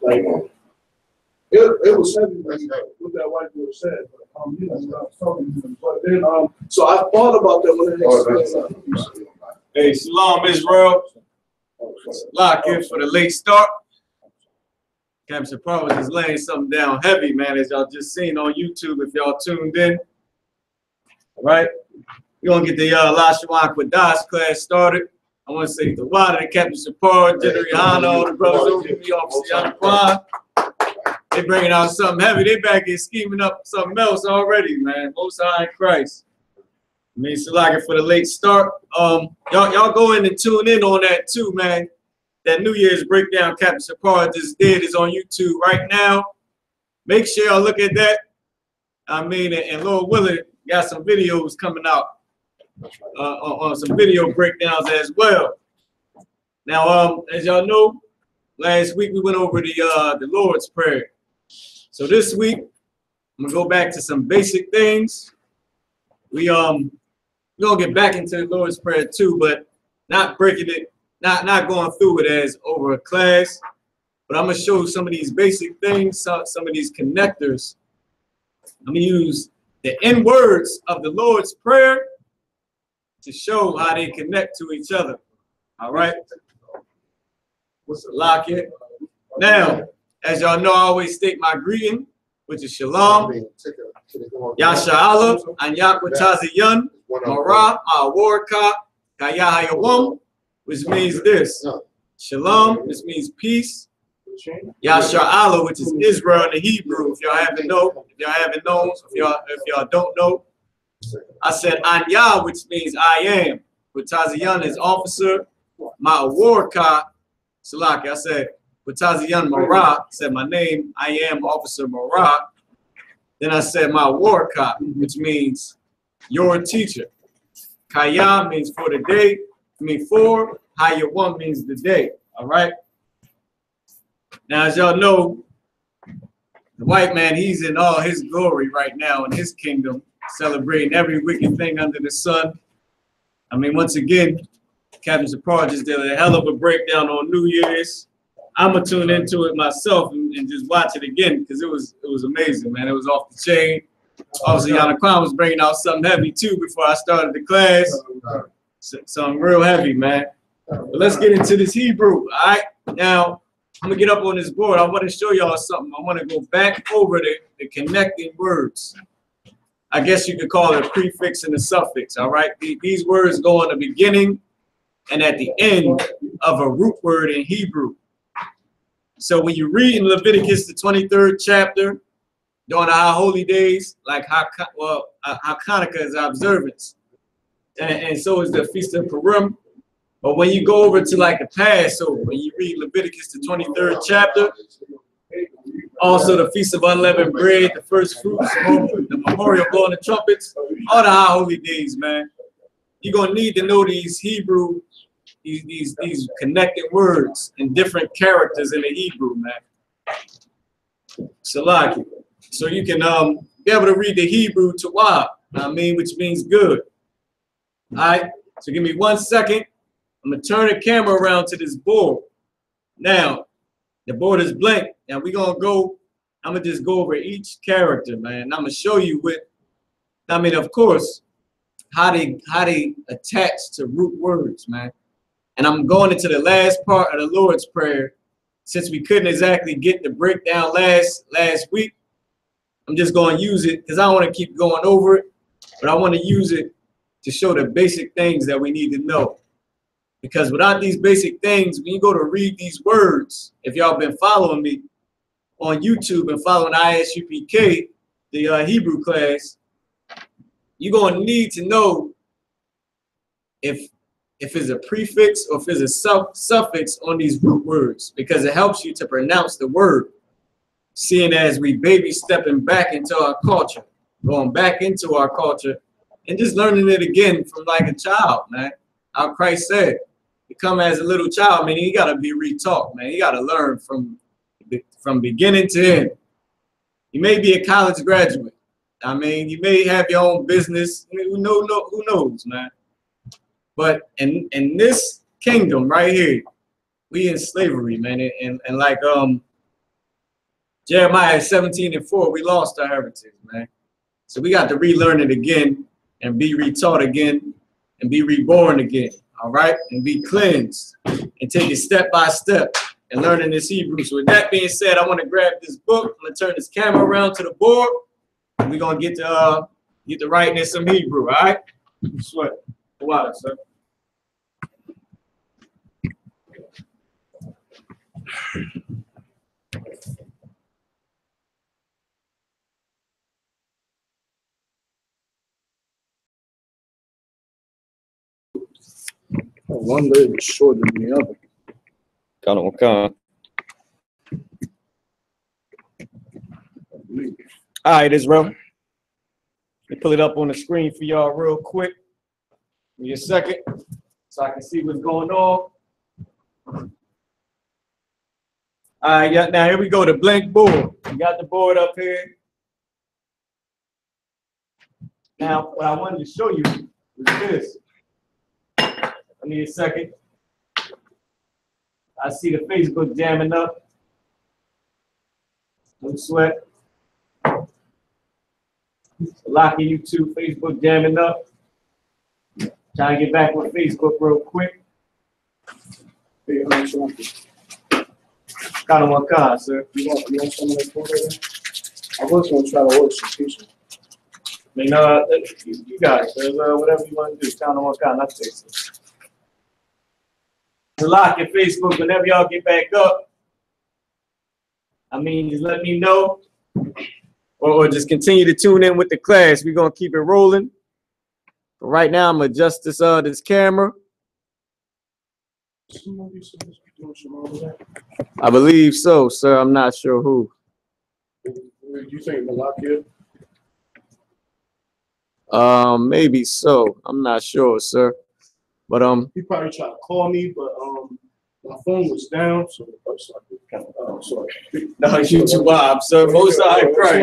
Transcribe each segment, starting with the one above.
Like, it was heavy what that white boy said. But then, so I thought about that when it explained. Hey, Shalom, Israel. Lock in for the late start. Captain Paul was just laying something down heavy, man, as y'all just seen on YouTube if y'all tuned in. All right. We're going to get the Lashawan Qadash class started. I want to say the water, the Captain Paul, GEN.YAHANNA, all the brothers over me, Officer. They bringing out something heavy. They back here scheming up something else already, man. Most High in Christ. I mean, so like it for the late start. Y'all go in and tune in on that too, man. That New Year's breakdown Captain Paul just did is on YouTube right now. Make sure y'all look at that. I mean, and Lord willing, got some videos coming out on some video breakdowns as well. Now, as y'all know, last week we went over the Lord's Prayer. So this week, I'm gonna go back to some basic things. We're gonna get back into the Lord's Prayer too, but not breaking it, not going through it as over a class. But I'm gonna show some of these basic things, some of these connectors. I'm gonna use the end words of the Lord's Prayer to show how they connect to each other. All right. Lock it. Now, as y'all know, I always state my greeting, which is Shalom, Yasha'Allah, Anyakwatazayan, Mara, Awarka, Kayahayawam, which means this. Shalom, which means peace. Yasha'Allah, which is Israel in the Hebrew, if y'all haven't known, if y'all don't know. I said Anya, which means I am. Kwatazayan is officer. Ma'awarka, Salaki, I said Kwatazayan Mara, said my name, I am Officer Mara. Then I said Ma'awarka, which means your teacher. Kaya means for the day, for. Hayawam means the day. All right. Now, as y'all know, the white man, he's in all his glory right now in his kingdom, celebrating every wicked thing under the sun. I mean, once again, Captain Paul just did a hell of a breakdown on New Year's. I'm gonna tune into it myself and just watch it again because it was amazing, man. It was off the chain. Obviously, Yana Kwan was bringing out something heavy too before I started the class. Something real heavy, man. But let's get into this Hebrew. All right, now I'm gonna get up on this board. I want to show y'all something. I want to go back over the connecting words. I guess you could call it a prefix and a suffix. All right, these words go in the beginning and at the end of a root word in Hebrew. So when you read in Leviticus the 23rd chapter during the high holy days, like Hanukkah is observance, and so is the Feast of Purim. But when you go over to like the Passover, when you read Leviticus the 23rd chapter, also the Feast of Unleavened Bread, the first fruits, the memorial blowing the trumpets, all the high holy days, man. You're gonna need to know these Hebrew, these connected words and different characters in the Hebrew, man. Salaki. So you can be able to read the Hebrew Tawab, I mean, which means good. All right. So give me 1 second. I'm gonna turn the camera around to this board. Now, the board is blank. Now we're gonna go. I'm gonna just go over each character, man. I'm gonna show you what. I mean, of course, how they attach to root words, man. And I'm going into the last part of the Lord's Prayer, since we couldn't exactly get the breakdown last week. I'm just going to use it because I don't want to keep going over it, but I want to use it to show the basic things that we need to know. Because without these basic things, when you go to read these words, if y'all been following me on YouTube and following I.S.U.P.K, the Hebrew class, you're going to need to know if it's a prefix or if it's a suffix on these root words, because it helps you to pronounce the word, seeing as we baby stepping back into our culture, going back into our culture, and just learning it again from like a child, man. How Christ said, you come as a little child, man, you got to be retaught, man. You got to learn from beginning to end. You may be a college graduate. I mean, you may have your own business. Who knows, man? But in this kingdom right here, we in slavery, man. And like Jeremiah 17:4, we lost our heritage, man. So we got to relearn it again and be retaught again and be reborn again, all right? And be cleansed and take it step by step and learning this Hebrew. So with that being said, I want to grab this book. I'm going to turn this camera around to the board. And we're going to get to writing in some Hebrew, all right? Sweat. Water, sir. One leg is shorter than the other. Come. All right, Israel. Let me pull it up on the screen for y'all real quick. Give me a second so I can see what's going on. All right, yeah, now here we go, the blank board. We got the board up here. Now, what I wanted to show you is this. I need a second. I see the Facebook jamming up. No sweat. Locking YouTube, Facebook jamming up. Trying to get back on Facebook real quick. Kind of one kind, sir. You want some of that for later? I was going to try to order some pizza. I mean, you got it, sir. Whatever you want to do, kind of one kind. I'll fix it. To lock your Facebook whenever y'all get back up. I mean, just let me know. Or just continue to tune in with the class. We're going to keep it rolling. But right now, I'm going to adjust this camera. I believe so, sir. I'm not sure who. You think Malakia? Maybe so. I'm not sure, sir. But he probably tried to call me, but my phone was down, so sorry. No, you too wild, sir. Most High Christ.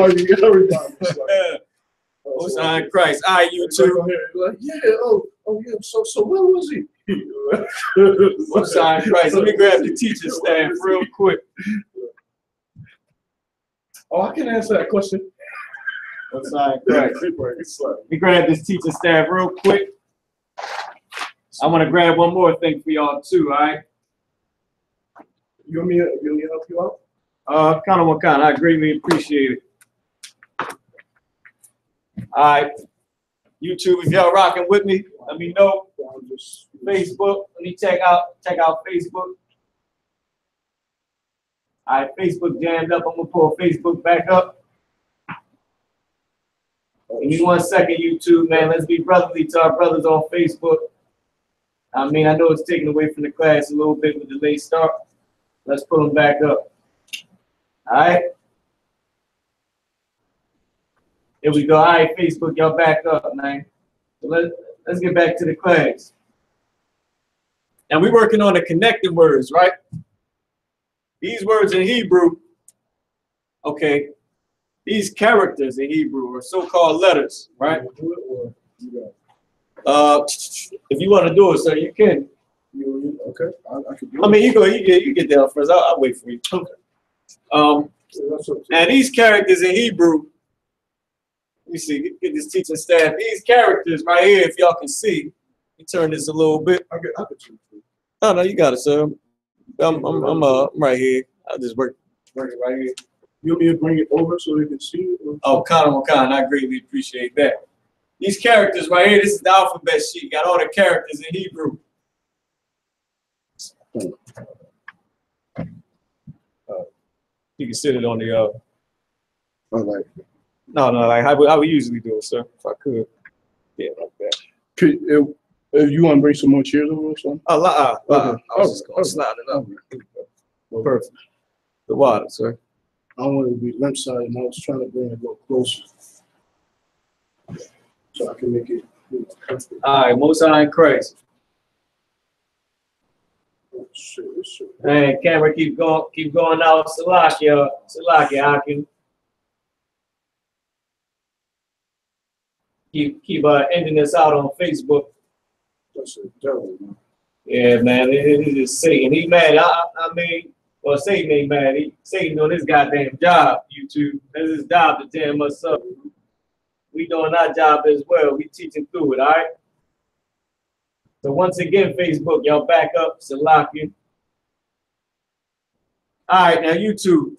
Most High Christ. All right, you too. Like, yeah, yeah. So where was he? Most High Christ. Let me grab the teacher staff real quick. Oh, I can answer that question. Most High Christ. Let me grab this teacher staff real quick. I want to grab one more thing for y'all too, all right? You want me to help you out? Kind of one kind. I greatly appreciate it. All right. YouTube, if y'all rocking with me, let me know. Facebook, let me check out Facebook. All right, Facebook jammed up. I'm gonna pull Facebook back up. Give me 1 second, YouTube, man. Let's be brotherly to our brothers on Facebook. I mean, I know it's taken away from the class a little bit with the late start. Let's pull them back up. All right. Here we go. All right, Facebook, y'all back up, man. So let's get back to the class. And we're working on the connected words, right? These words in Hebrew, okay, these characters in Hebrew are so-called letters, right? If you want to do it, sir, you can. Okay, I can do it. I mean, you get there first. I'll wait for you. Okay. And these characters in Hebrew, let me see, get this teaching staff. These characters right here, if y'all can see, let me turn this a little bit. I can do it. Oh no, you got it, sir. I'm right here. I'll just work it right here. You want me to bring it over so they can see it? Oh, kind. I greatly appreciate that. These characters right here, this is the alphabet sheet. Got all the characters in Hebrew. You can sit it on the No, like how we usually do it, sir. If I could. Yeah, like that. If you want to bring some more chairs over or something? I was just going to slide it up. Perfect. The water, sir. I want to be left side, and I was trying to bring it a little closer so I can make it comfortable. All right, Most High in Christ. Oh, shit. Hey, camera, keep going out. Salakia, I can keep ending this out on Facebook. That's a devil, man. Yeah, man, it is Satan. He mad. I mean, Well, Satan ain't mad. Satan doing his goddamn job, YouTube. That's his job to jam us up. We doing our job as well. We teaching through it, all right? So once again, Facebook, y'all back up, Salakia. All right, now YouTube.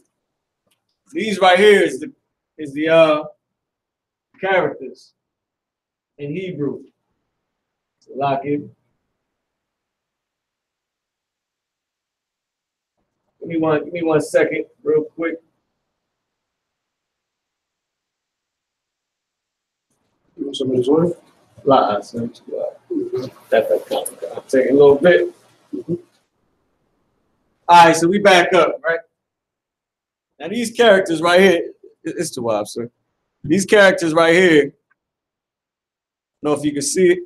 These right here is the characters in Hebrew. Salakia. Give me one second, real quick. You want some of this oil? Take a little bit. All right, so we back up, right? Now these characters right here, it's the wife, sir. These characters right here, I don't know if you can see it.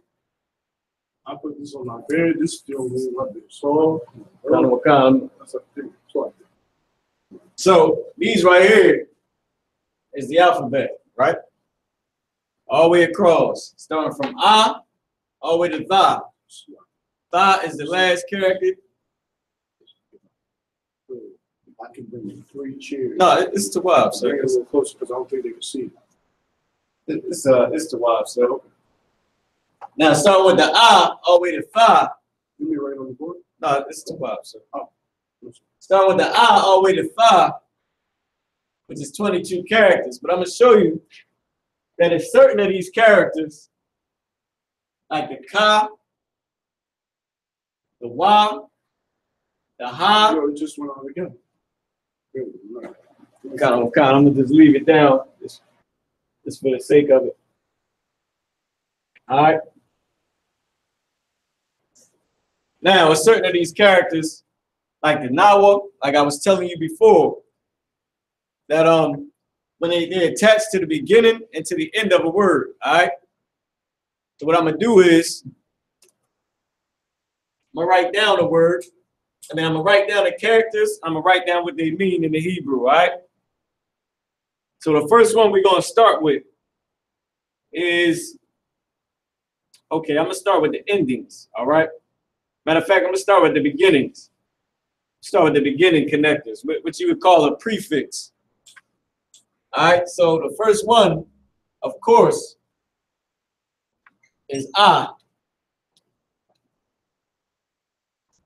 I put this on my bed. This still means like this. So, so these right here is the alphabet, right? All the way across, starting from A all the way to Tha. Tha is the last character. I can bring you 3 chairs. No, it's the wife, sir. Bring it a little closer because I don't think they can see it. It's the wife, sir. Now starting with the A all the way to Tha. Give me right on the board. No, it's the wife, sir. Oh. Starting with the A all the way to Tha, which is 22 characters. But I'm going to show you that if certain of these characters, like the Ka, the Wa, the Ha. Yo, it just went on again. I'm going to just leave it down just for the sake of it. All right. Now, with certain of these characters, like the Nawa, like I was telling you before, that when they're attached to the beginning and to the end of a word, all right? So what I'm going to do is, I'm going to write down the word, and then I'm going to write down the characters. I'm going to write down what they mean in the Hebrew, all right? So the first one we're going to start with is, okay, I'm going to start with the endings, all right? Matter of fact, I'm going to start with the beginnings. Start with the beginning connectors, which you would call a prefix. All right, so the first one, of course, is A.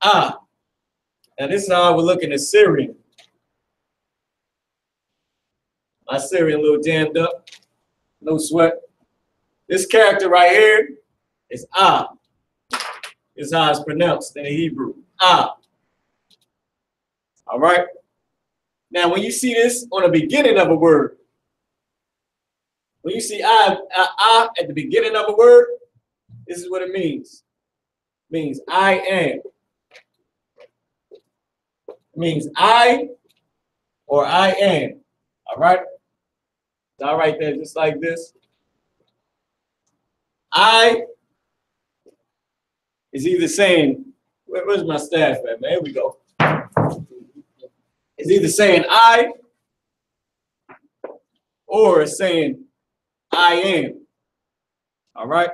A. And this is how we're looking at Syrian. My Syrian a little jammed up. No sweat. This character right here is A. This is how it's pronounced in the Hebrew. A. All right. Now, when you see this on the beginning of a word, when you see I at the beginning of a word, this is what it means. It means I am. It means I or I am. All right. So I'll write that just like this. I is either saying, where's my staff at, man? Here we go. It's either saying I or it's saying I am. All right?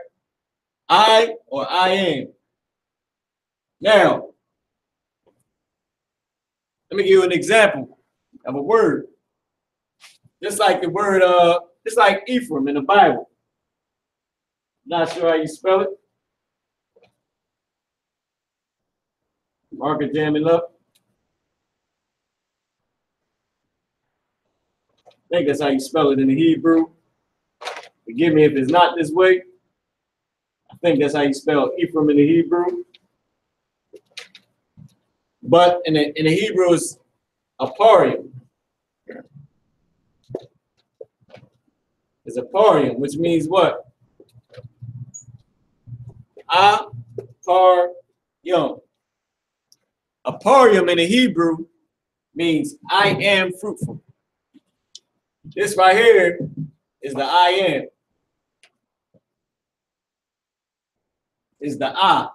I or I am. Now, let me give you an example of a word. Just like the word, just like Ephraim in the Bible. Not sure how you spell it. Marker jamming up. I think that's how you spell it in the Hebrew. Forgive me if it's not this way. I think that's how you spell Ephraim in the Hebrew. But in the Hebrew, it's Aparium. It's Aparium, which means what? Aparium. Aparium in the Hebrew means I am fruitful. This right here is the I am. Is the I.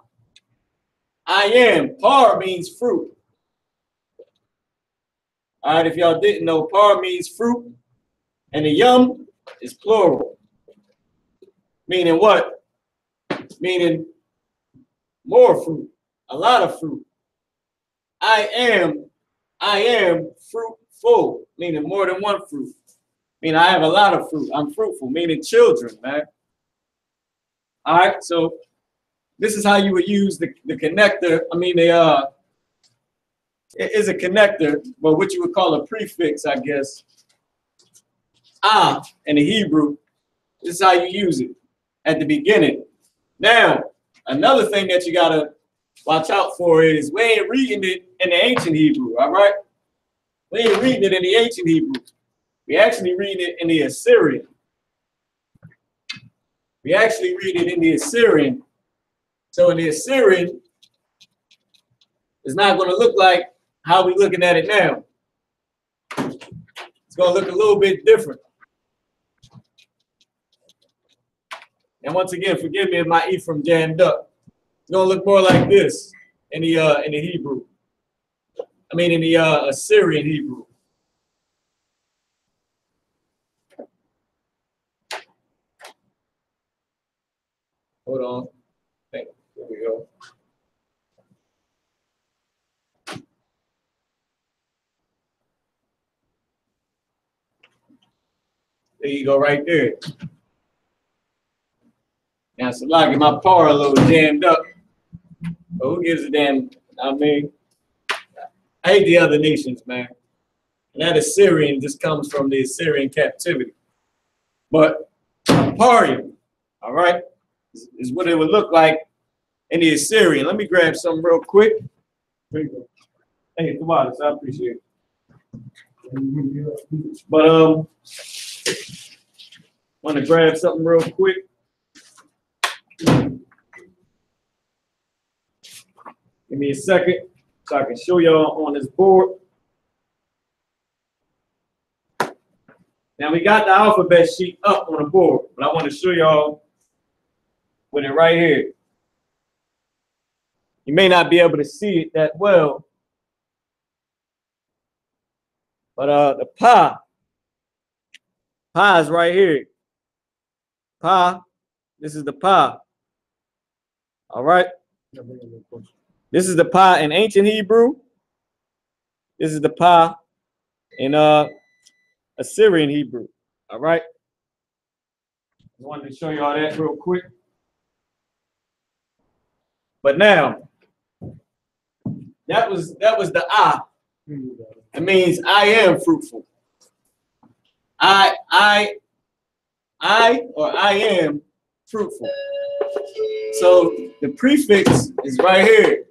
I am. Par means fruit. All right, if y'all didn't know, par means fruit. And the yum is plural. Meaning what? Meaning more fruit. A lot of fruit. I am I am fruitful, meaning more than one fruit. Meaning I have a lot of fruit. I'm fruitful, meaning children, man. All right, so this is how you would use the connector. I mean, it is a connector, but what you would call a prefix, I guess. In the Hebrew, this is how you use it at the beginning. Now, another thing that you gotta watch out for is we ain't reading it in the ancient Hebrew, all right? We ain't reading it in the ancient Hebrew. We actually read it in the Assyrian. We actually read it in the Assyrian. So in the Assyrian, it's not going to look like how we're looking at it now. It's going to look a little bit different. And once again, forgive me if my Ephraim jammed up. It's going to look more like this in the Hebrew. I mean, in the Assyrian Hebrew. Hold on. There we go. There you go, right there. Now, so like my power a little jammed up. But who gives a damn? I mean, I hate the other nations, man. And that Assyrian just comes from the Assyrian captivity. But Parian, all right, is what it would look like in the Assyrian. Let me grab something real quick. Hey, come on, I appreciate it. But want to grab something real quick. Give me a second so I can show y'all on this board. Now we got the alphabet sheet up on the board, but I want to show y'all with it right here. You may not be able to see it that well, but the pa is right here. Pa, this is the pa. All right. This is the pa in ancient Hebrew. This is the pa in Assyrian Hebrew. All right. I wanted to show y'all that real quick. But now, that was the I. It means I am fruitful. I am fruitful. So the prefix is right here.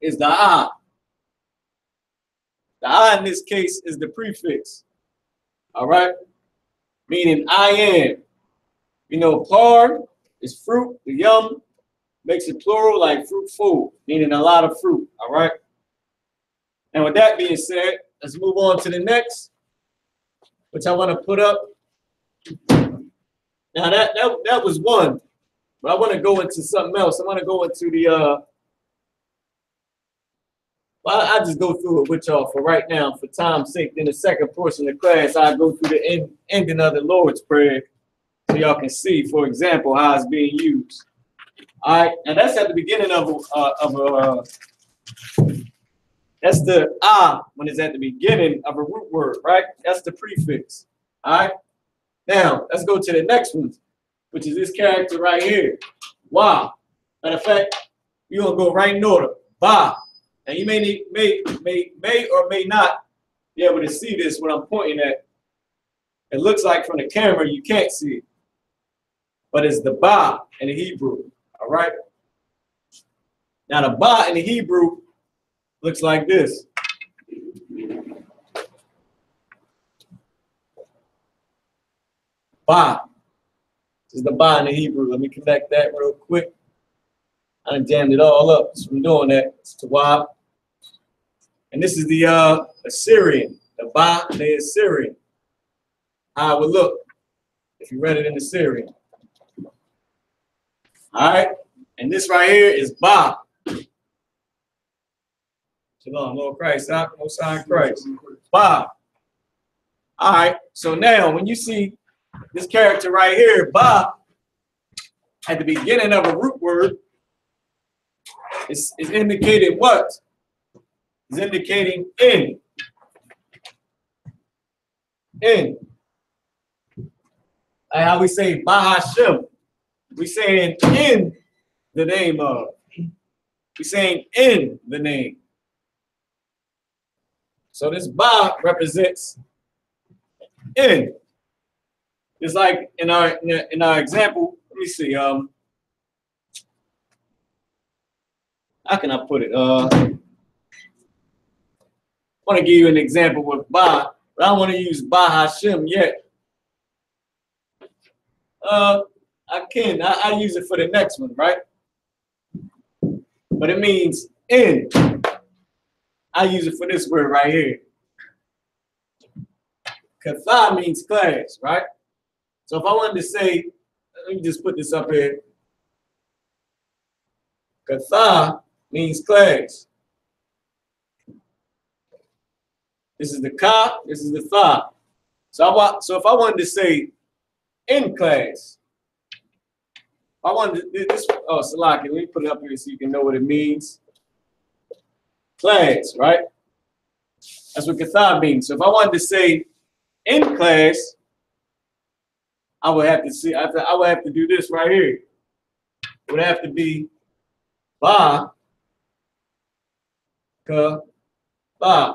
Is the I. The I in this case is the prefix. All right? Meaning I am. You know, par is fruit, the yum makes it plural like fruitful, meaning a lot of fruit. All right? And with that being said, let's move on to the next, which I want to put up. Now that was one, but I want to go into something else. I want to go into the well, I just go through it with y'all for right now, for time's sake. Then the second portion of the class, I go through the ending of the Lord's Prayer, so y'all can see, for example, how it's being used. All right, and that's at the beginning that's the when it's at the beginning of a root word, right? That's the prefix. All right. Now let's go to the next one, which is this character right here. Wow. Matter of fact, you're gonna go right in order. Ba. Now you may or may not be able to see this when I'm pointing at. It looks like from the camera you can't see it, but it's the ba in the Hebrew. All right. Now the ba in the Hebrew looks like this. Ba. This is the ba in the Hebrew. Let me connect that real quick. I done jammed it all up just from doing that. It's Tawab. And this is the Assyrian, the ba in the Assyrian. How it would look if you read it in the Assyrian. All right. And this right here is ba. Shalom, Lord Christ, Most High Christ. Ba. All right. So now, when you see this character right here, ba, at the beginning of a root word, is indicated what? is indicating in. In. Like how we say Bahashem. We saying in the name of. We saying in the name. So this Ba represents in. It's like in our example. Let me see. How can I put it? I want to give you an example with Ba, but I don't want to use Ba Hashem yet. I can. I use it for the next one, right? But it means in. I use it for this word right here. Katha means class, right? So if I wanted to say, let me just put this up here. Katha means class. This is the ka, this is the tha. So if I wanted to say in class, I wanted to, this, oh, Salaki, let me put it up here so you can know what it means. Class, right? That's what katha means. So if I wanted to say in class, I would have to see, I would have to do this right here. It would have to be ba, ka, tha.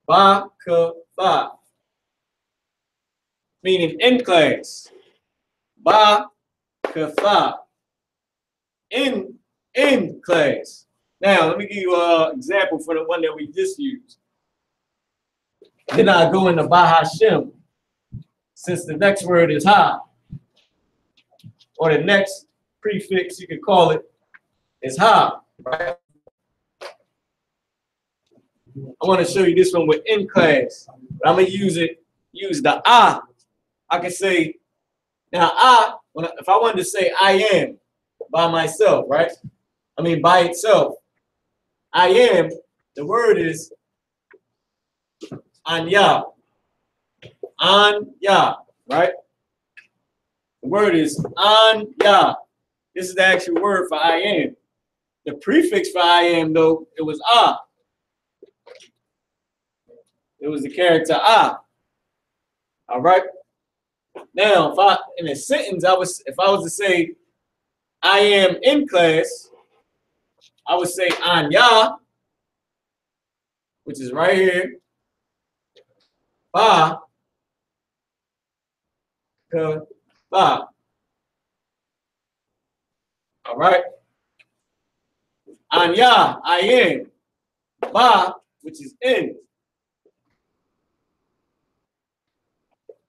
Ba, ka, tha. Meaning in class. Ba, ka, tha. In class. Now, let me give you an example for the one that we just used. Then I go into Ba Hashem, since the next word is ha, or the next prefix, you can call it, is ha. Right? I want to show you this one with in class. But I'm going to use the I. I can say, now if I wanted to say I am by myself, right? I mean by itself. I am, the word is anya. Anya, right? The word is anya. This is the actual word for I am. The prefix for I am, though, it was a. It was the character a. All right. Now, in a sentence, if I was to say I am in class, I would say anya, which is right here. Ba, ka, tha. All right. Anya, I am. Ba, which is in.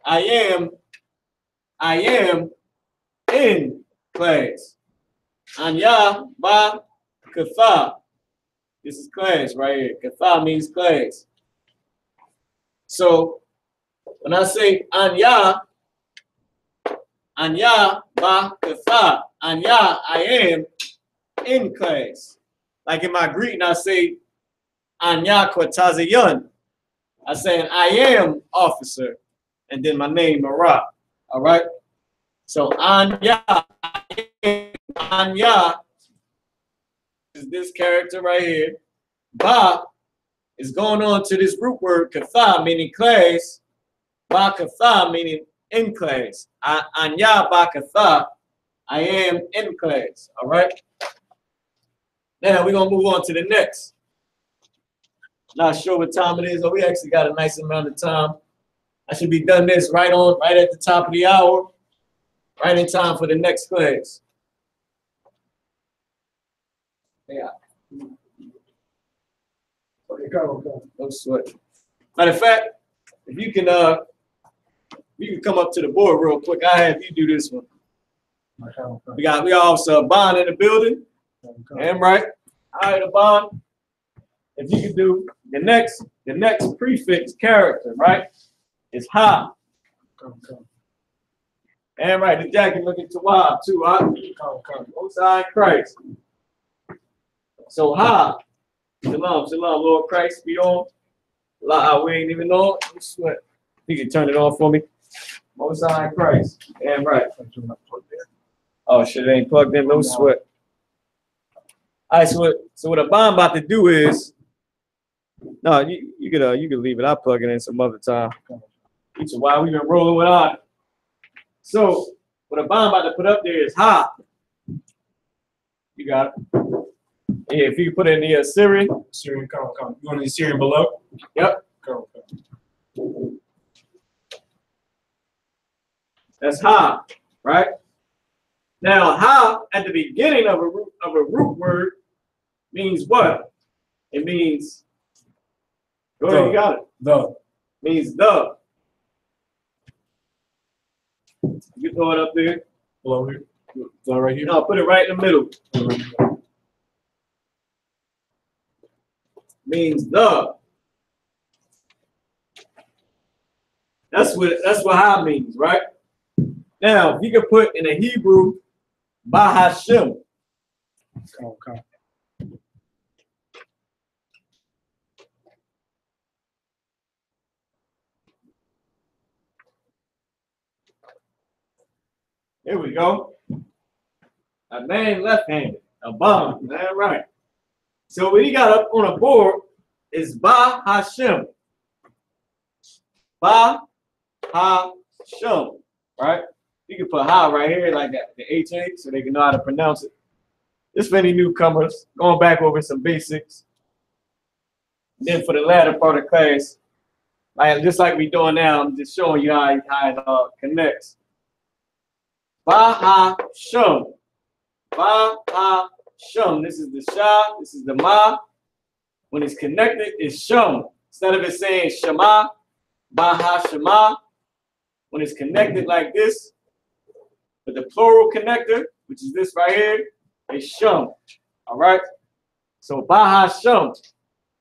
I am in class. Anya, ba, ka, tha. This is class right here. Katha means class. So when I say anya, ba, katha, anya, I am in class. Like in my greeting, I say anya kwatazayan. I say I am officer, and then my name Mara. All right. So anya is this character right here. Ba is going on to this root word katha, meaning class. Ba katha, meaning in class. Anya ba katha, I am in class. All right. Now we're gonna move on to the next. Not sure what time it is, but we actually got a nice amount of time. I should be done this right at the top of the hour, right in time for the next class. Yeah. Okay, go. No sweat. Matter of fact, if you can come up to the board real quick. I have you do this one. We got also Bond in the building. Am right. All right, Bond. If you can do the next prefix character, right? It's ha. And right, the jacket looking to wild too. Most high Christ. So ha. Shalom, Lord Christ be on. We ain't even on. Sweat. You can turn it on for me. Most high Christ. And right. Oh shit, it ain't plugged in. No sweat. All right, so what I'm about to do is, no, you could leave it. I'll plug it in some other time. Which is why we've been rolling with on. So what I'm about to put up there is ha. You got it. Yeah, if you can put it in the Syrian. Syrian, come. You want the Syrian below? Yep. Come. That's ha, right? Now ha at the beginning of a root word means what? It means. Go ahead, you got it. The. Means the. You throw it up there. Below here. Throw it right here. No, put it right in the middle. Means the. That's what ha means, right? Now, if you can put in the Hebrew, Bahashem. Come. Here we go. A man left-handed, a bomb, man, right. So what he got up on a board is Bahashem. Bahashem, right? You can put ha right here like that, the HA, so they can know how to pronounce it. Just for any newcomers, going back over some basics. Then for the latter part of class, just like we're doing now, I'm just showing you how it connects. Bahashem. Bahashem. This is the sha, this is the ma. When it's connected, it's shem. Instead of it saying shema, Bahashema. When it's connected like this, with the plural connector, which is this right here, is shem. All right? So Bahashem.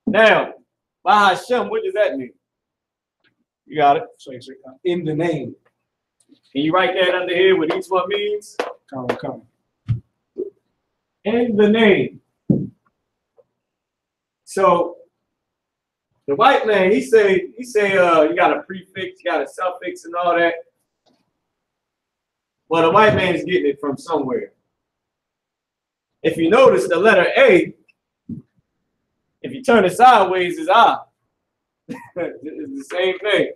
Now, Bahashem, what does that mean? You got it? So in the name. Can you write that under here what each one means? Come. In the name. So the white man, he say you got a prefix, you got a suffix and all that. Well, the white man is getting it from somewhere. If you notice the letter A, if you turn it sideways, is I. It's the same thing.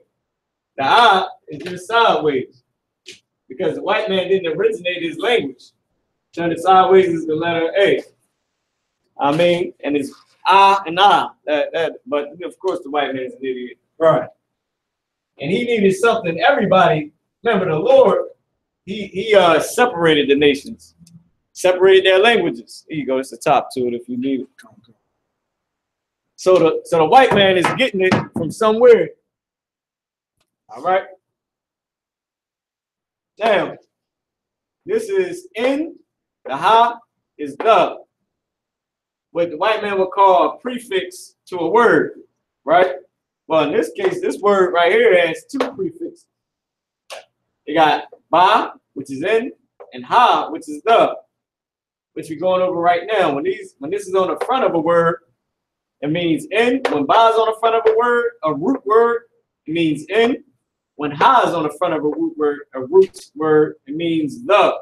The I is just sideways. Because the white man didn't originate his language. Turn it sideways is the letter A. I mean, and it's I and I. But of course the white man's an idiot. Right. And he needed something. Everybody, remember the Lord, he separated the nations. Separated their languages. Here you go, it's the top to it if you need it. So the white man is getting it from somewhere. All right. Now, this is in, the ha is the. What the white man would call a prefix to a word, right? Well, in this case, this word right here has two prefixes. You got ba, which is in, and ha, which is the, which we're going over right now. When this is on the front of a word, it means in. When ba is on the front of a word, a root word, it means in. When ha is on the front of a root word, it means the.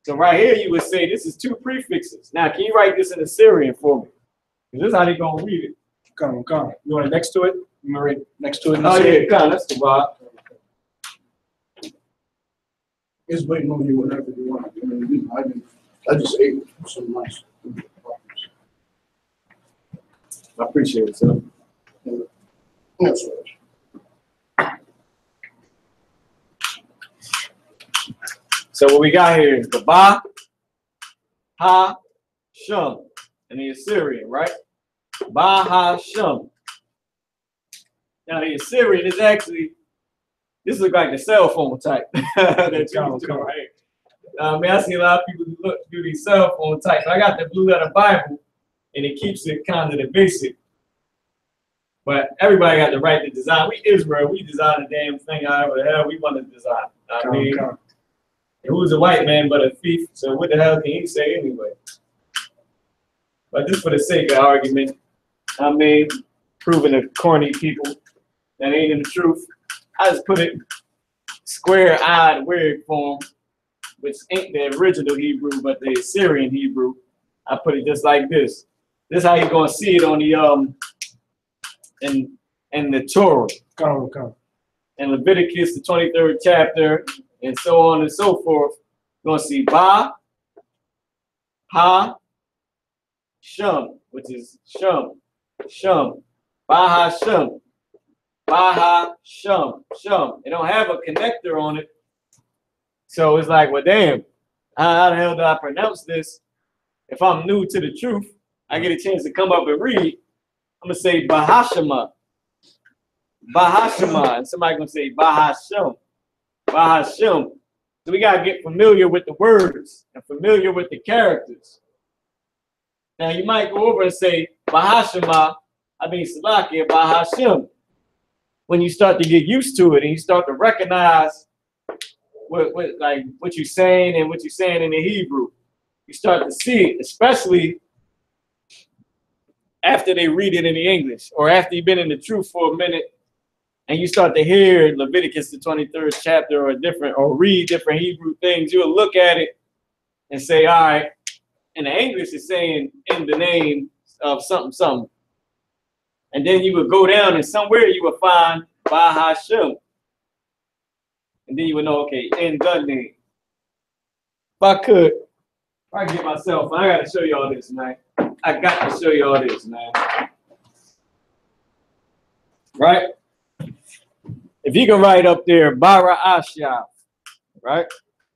So right here, you would say this is two prefixes. Now, can you write this in Assyrian for me? This is how they're going to read it. Come. You want it next to it? You want to read next to it? Oh, yeah, come. That's the vibe. It's waiting on you whenever you want. I mean, I just ate some nice. I appreciate it, sir. That's right. So what we got here is the ba, ha, shum, and the Assyrian, right? Ba, ha, shum. Now the Assyrian is actually, this looks like the cell phone type. That you right here. I mean, I see a lot of people do these cell phone type. I got the blue letter Bible, and it keeps it kind of the basic. But everybody got the right to design. We Israel, we design the damn thing however the hell we want to design. I mean, who's a white man but a thief? So what the hell can he say anyway? But just for the sake of argument, I mean, proving to corny people that ain't in the truth, I just put it square-eyed weird form, which ain't the original Hebrew, but the Assyrian Hebrew. I put it just like this. This is how you're gonna see it on the in the Torah. Come. In Leviticus, the 23rd chapter, and so on and so forth. You're gonna see Ba, Ha, Shum, which is Shum, Ba Ha Shum, Ba Ha Shum, Shum. It don't have a connector on it, so it's like, well, damn, how the hell do I pronounce this? If I'm new to the truth, I get a chance to come up and read. I'm gonna say Bahashama, Bahashama, and somebody gonna say Bahashum, Bahashum. So we gotta get familiar with the words and familiar with the characters. Now you might go over and say Bahashama, Salakia, Bahashim. When you start to get used to it and you start to recognize what you're saying and what you're saying in the Hebrew, you start to see it, especially after they read it in the English or after you've been in the truth for a minute and you start to hear Leviticus, the 23rd chapter or read different Hebrew things, you'll look at it and say, all right, in the English it's saying in the name of something, something. And then you would go down and somewhere you would find Bahashim. And then you would know, okay, in the name. If I could, I get myself, I gotta show you all this, man. I got to show you all this, man. Right? If you can write up there, Bara Asha, right?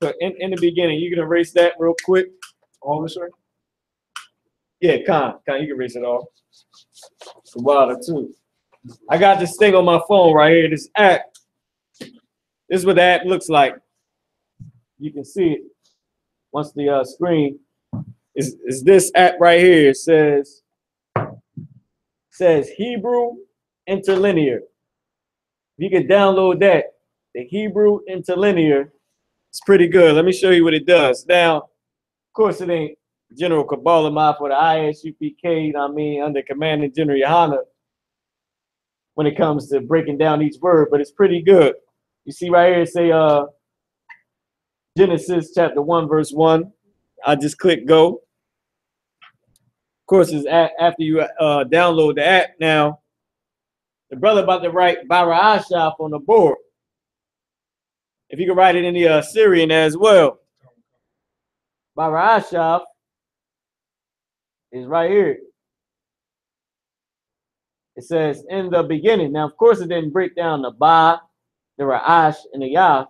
So in the beginning, you can erase that real quick. All this, right? Yeah, Con, you can erase it all. It's a wilder too. I got this thing on my phone right here, this app. This is what the app looks like. You can see it once the screen is this app right here. It says Hebrew Interlinear. You can download that, the Hebrew Interlinear. It's pretty good. Let me show you what it does. Now, of course, it ain't General Kabbalah Ma'at for the I.S.U.P.K, under Command of General Yahanna when it comes to breaking down each word, but it's pretty good. You see right here, it say Genesis chapter 1, verse 1. I just click go. Of course, it's after you download the app. Now, the brother about to write Bara Ashaf on the board. If you can write it in the Syrian as well. Bara Ashaf is right here. It says in the beginning. Now, of course, it didn't break down the Ba, the Ra'ash, and the Yah.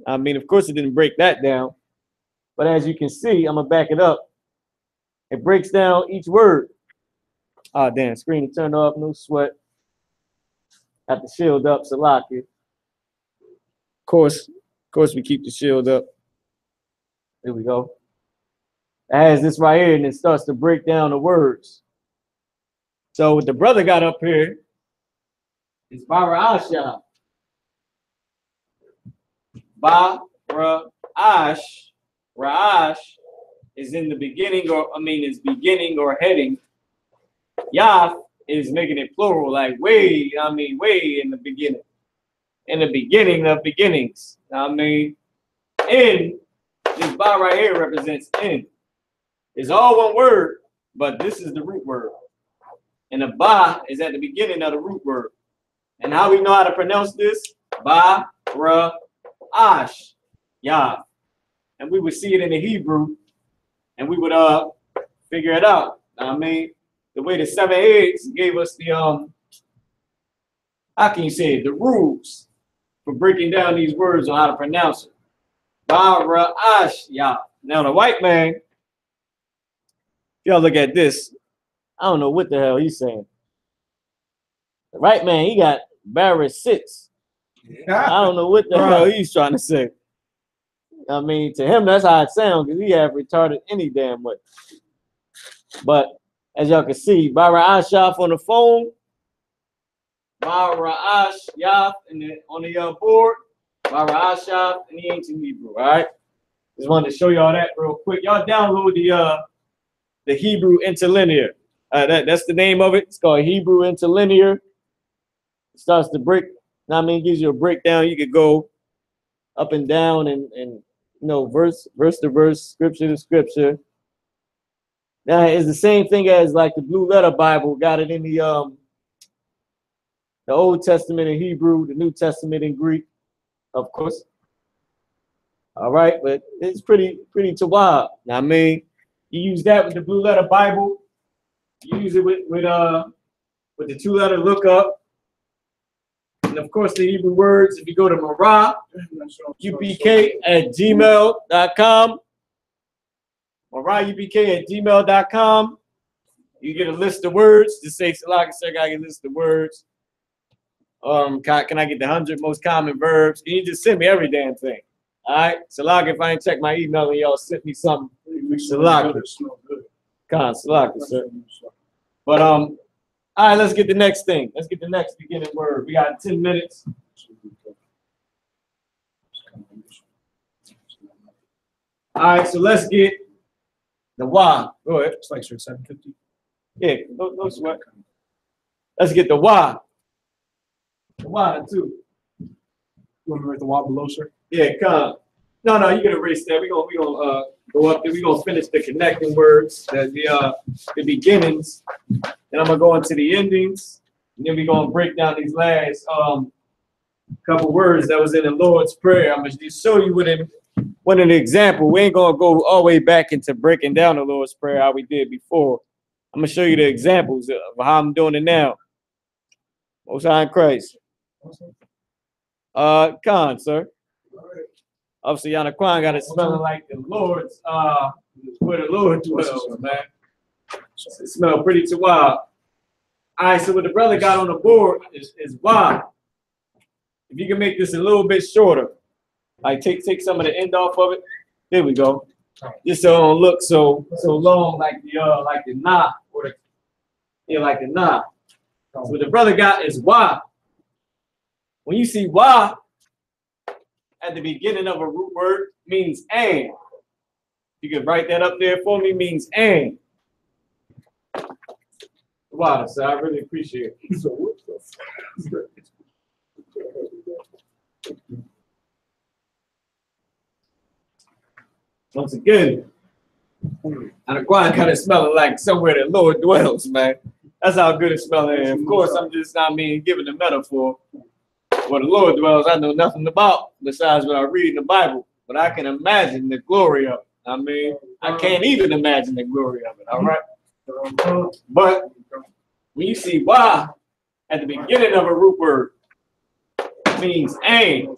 Of course, it didn't break that down. But as you can see, I'm going to back it up. It breaks down each word. Oh, damn, screen turned off, no sweat. Have to shield up, Salaki. Of course, we keep the shield up. There we go. It has this right here, and it starts to break down the words. So what the brother got up here is Bara-Asha. Ba-ra-ash. Ra'ash is in the beginning, is beginning or heading. Yah is making it plural, like way in the beginning. In the beginning of beginnings. In, this ba right here represents in. It's all one word, but this is the root word. And the ba is at the beginning of the root word. And how we know how to pronounce this? Ba, ra, ash, Yah. And we would see it in the Hebrew, and we would figure it out. The way the 7 eggs gave us the how can you say it? The rules for breaking down these words on how to pronounce it. Ba-ra-ash, Yah. Now the white man, if y'all look at this, I don't know what the hell he's saying. The right man, he got Barrett 6. I don't know what the hell he's trying to say. To him, that's how it sounds, because he have retarded any damn way. But as y'all can see, Bara-Ashaf on the phone, Bara-Ash Yaf on the board, Bara-Ashaf in the ancient Hebrew, all right? Just wanted to show y'all that real quick. Y'all download the Hebrew Interlinear. That's the name of it. It's called Hebrew Interlinear. It starts to break, it gives you a breakdown. You could go up and down and verse to verse, scripture to scripture. Now it's the same thing as like the Blue Letter Bible. Got it in the Old Testament in Hebrew, the New Testament in Greek, of course. All right, but it's pretty wild. Now, I mean, you use that with the Blue Letter Bible. You use it with the 2-letter lookup. And of course, the Hebrew words, if you go to Marah, UPK at gmail.com, MarahUPK at gmail.com, you get a list of words. Just say, Salak, I got a list of words. Can I get the 100 most common verbs? Can you just send me every damn thing? All right, Salak, if I ain't check my email and y'all sent me something, Salak, Salak, sir. But all right, let's get the next thing. Let's get the next beginning word. We got 10 minutes. All right, so let's get the Y. Go ahead. It's like 750. Yeah, no sweat. Let's get the Y. The Y too. You want me to write the Y below, sir? Yeah, come. No, you can erase that. We're gonna go up there. We're gonna finish the connecting words, the beginnings. Then I'm gonna go into the endings. And then we're gonna break down these last couple words that was in the Lord's Prayer. I'm gonna just show you what an example. We ain't gonna go all the way back into breaking down the Lord's Prayer how we did before. I'm gonna show you the examples of how I'm doing it now. Most High in Christ. Khan, sir. Obviously, Yanaquan got it smelling like the Lord's, where the Lord dwells, man. It smells pretty too wild. All right, so what the brother got on the board is wild. If you can make this a little bit shorter, like take some of the end off of it. There we go. Just so it don't look so long like the knot or like the knot. So what the brother got is Y. When you see Y at the beginning of a root word, means and. You can write that up there for me, means and. Wow, so I really appreciate it. So what the once again, Anaquan kind of smelling like somewhere the Lord dwells, man. That's how good it smells. Of course, I'm just, giving a metaphor. Where the Lord dwells, I know nothing about besides what I read in the Bible. But I can imagine the glory of it. I can't even imagine the glory of it, all right? But when you see Y at the beginning of a root word, it means aim. All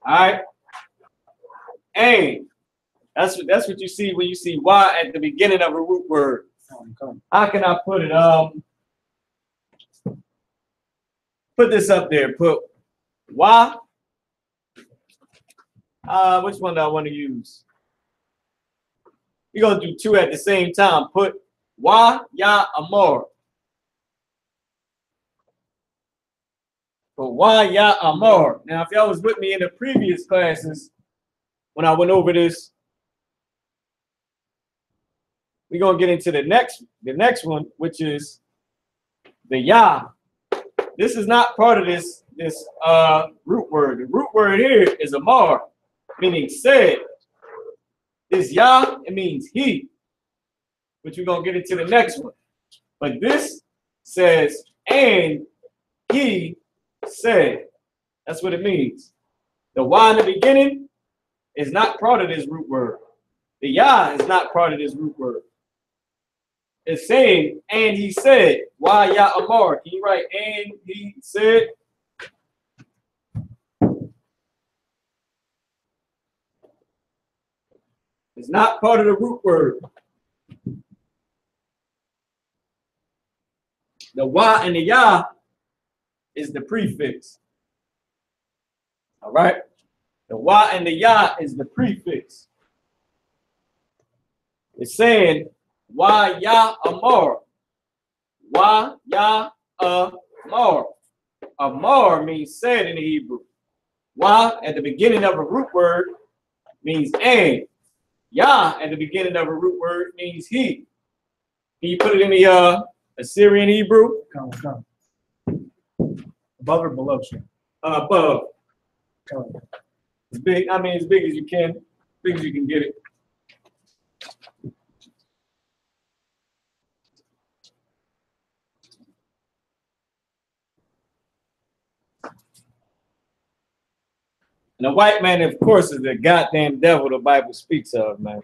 right? Aim. That's what you see when you see Y at the beginning of a root word. How can I put it? Put this up there. Put Y. Which one do I want to use? You're going to do two at the same time. Put Y, Ya, Amor. Put Y, Ya, Amor. Now, if y'all was with me in the previous classes, when I went over this, we're going to get into the next one, which is the Ya. This is not part of this root word. The root word here is Amar, meaning said. This Ya, it means he, which we're going to get into the next one. But this says, and he said. That's what it means. The Y in the beginning is not part of this root word. The Ya is not part of this root word. It's saying, and he said, why Ya Amar? Can you write, and he said? It's not part of the root word. The Y and the Ya is the prefix. All right? The Y and the Ya is the prefix. It's saying, why Ya Amar? Why Ya Amar? Amar means said in the Hebrew. Why at the beginning of a root word means and. Ya at the beginning of a root word means he. Can you put it in the Assyrian Hebrew? Come. Above or below, sir? Above. It's big. As big as you can. As big as you can get it. And the white man, of course, is the goddamn devil the Bible speaks of, man.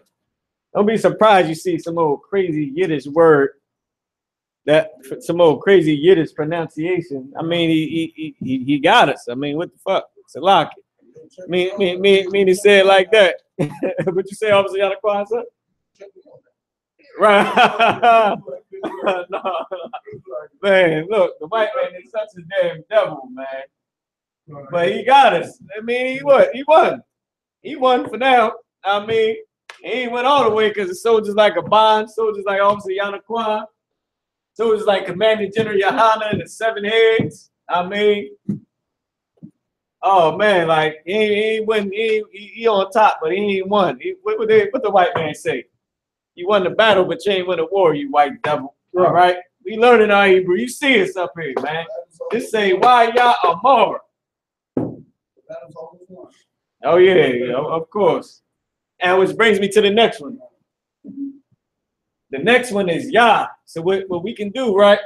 Don't be surprised you see some old crazy Yiddish word, that some old crazy Yiddish pronunciation. I mean, he got us. I mean, what the fuck? It's a lock. Mean he said like that. What you say, Officer Yanakwa, son? Right. No. Man, look, the white man is such a damn devil, man. But he got us. I mean, he won. He won for now. I mean, he ain't went all the way because the soldiers like a bond, soldiers like Officer Yanakwa, soldiers like Commander General Yohanna and the 7 heads. I mean, oh man, like he on top, but he ain't won. What the white man say? You won the battle, but you ain't win the war, you white devil. All right? We learning our Hebrew. You see us up here, man. This say, why y'all amor? Oh, yeah, of course. And which brings me to the next one. The next one is Yah. So what we can do, right?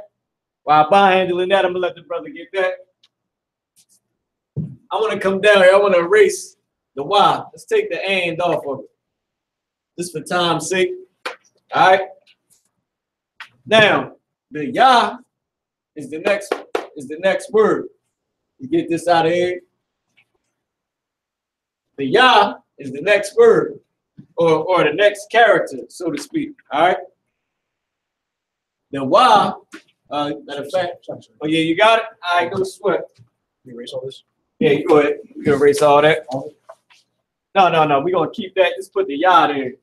While by handling that, I'm going to let the brother get that. I want to come down here. I want to erase the Y. Let's take the and off of it. Just for time's sake. All right. Now, the Yah is the next word. You get this out of here. The Yah is the next word, or the next character, so to speak. All right. The Y, matter of fact. Oh yeah, you got it. All right, no sweat. You erase all this? Yeah, you go ahead. You can erase all that. No. We're gonna keep that. Just put the Yah there.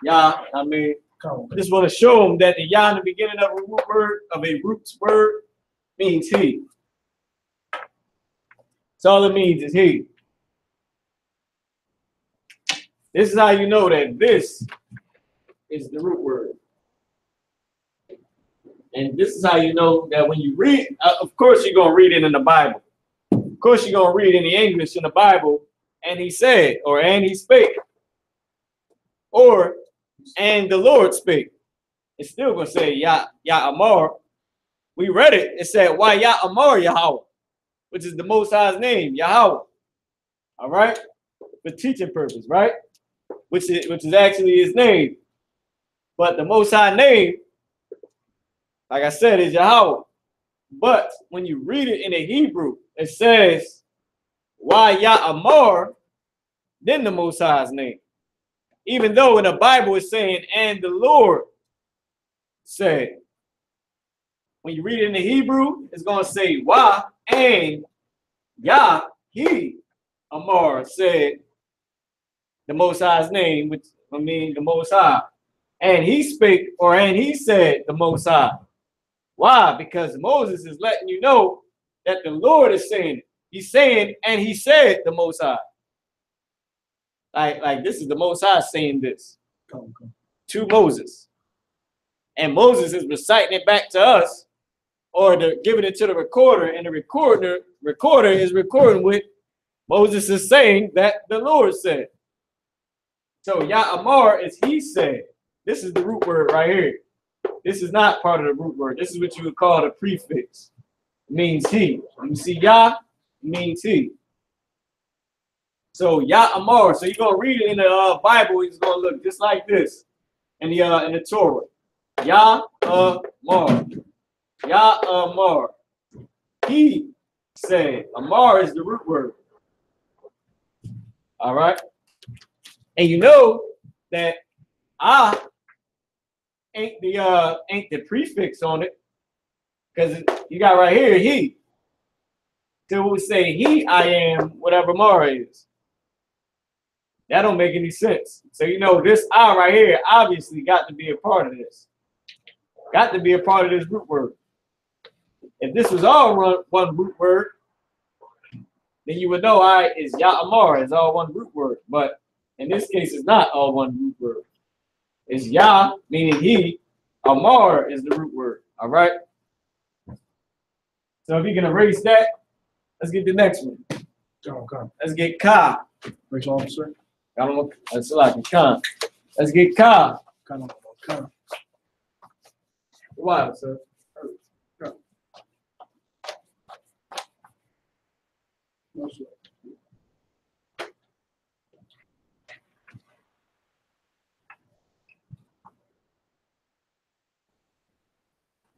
Yah. I mean. I just want to show them that the Yah in the beginning of a roots word means he. That's all it means is he. This is how you know that this is the root word. And this is how you know that when you read, of course you're going to read it in the Bible. Of course you're going to read it in the English in the Bible, and he said, or and he spake. Or and the Lord spake. It's still gonna say Yah Amar. We read it. It said why Yah Amar Yahweh, which is the Most High's name, Yahweh. All right, for teaching purpose, right? Which is actually his name. But the Most High name, like I said, is Yahweh. But when you read it in the Hebrew, it says why Yah Amar, then the Most High's name. Even though in the Bible it's saying, and the Lord said. When you read it in the Hebrew, it's going to say, why, and Yah, he, Amar, said the Most High's name, which I mean the Most High. And he spake, or and he said the Most High. Why? Because Moses is letting you know that the Lord is saying it. He's saying, and he said the Most High. Like this is the Most High saying this to Moses. And Moses is reciting it back to us, or giving it to the recorder, and the recorder is recording what Moses is saying that the Lord said. So Yah Amar is he said. This is the root word right here. This is not part of the root word. This is what you would call the prefix. It means he. When you see Yah, it means he. So Yah Amar. So you're gonna read it in the Bible. It's gonna look just like this in the Torah. Yah Amar. Yah Amar. He said. Amar is the root word. All right. And you know that ain't the prefix on it, because you got right here he. So we say he, I am, whatever Mara is. That don't make any sense. So you know this I right here obviously got to be a part of this. Got to be a part of this root word. If this was all one root word, then you would know is Yah Amar is all one root word. But in this case, it's not all one root word. It's Yah, meaning he. Amar is the root word. All right. So if you can erase that, let's get the next one. Let's get Ka. Erase all, sir. That's like Ka. Let's get Ka. Why, sir?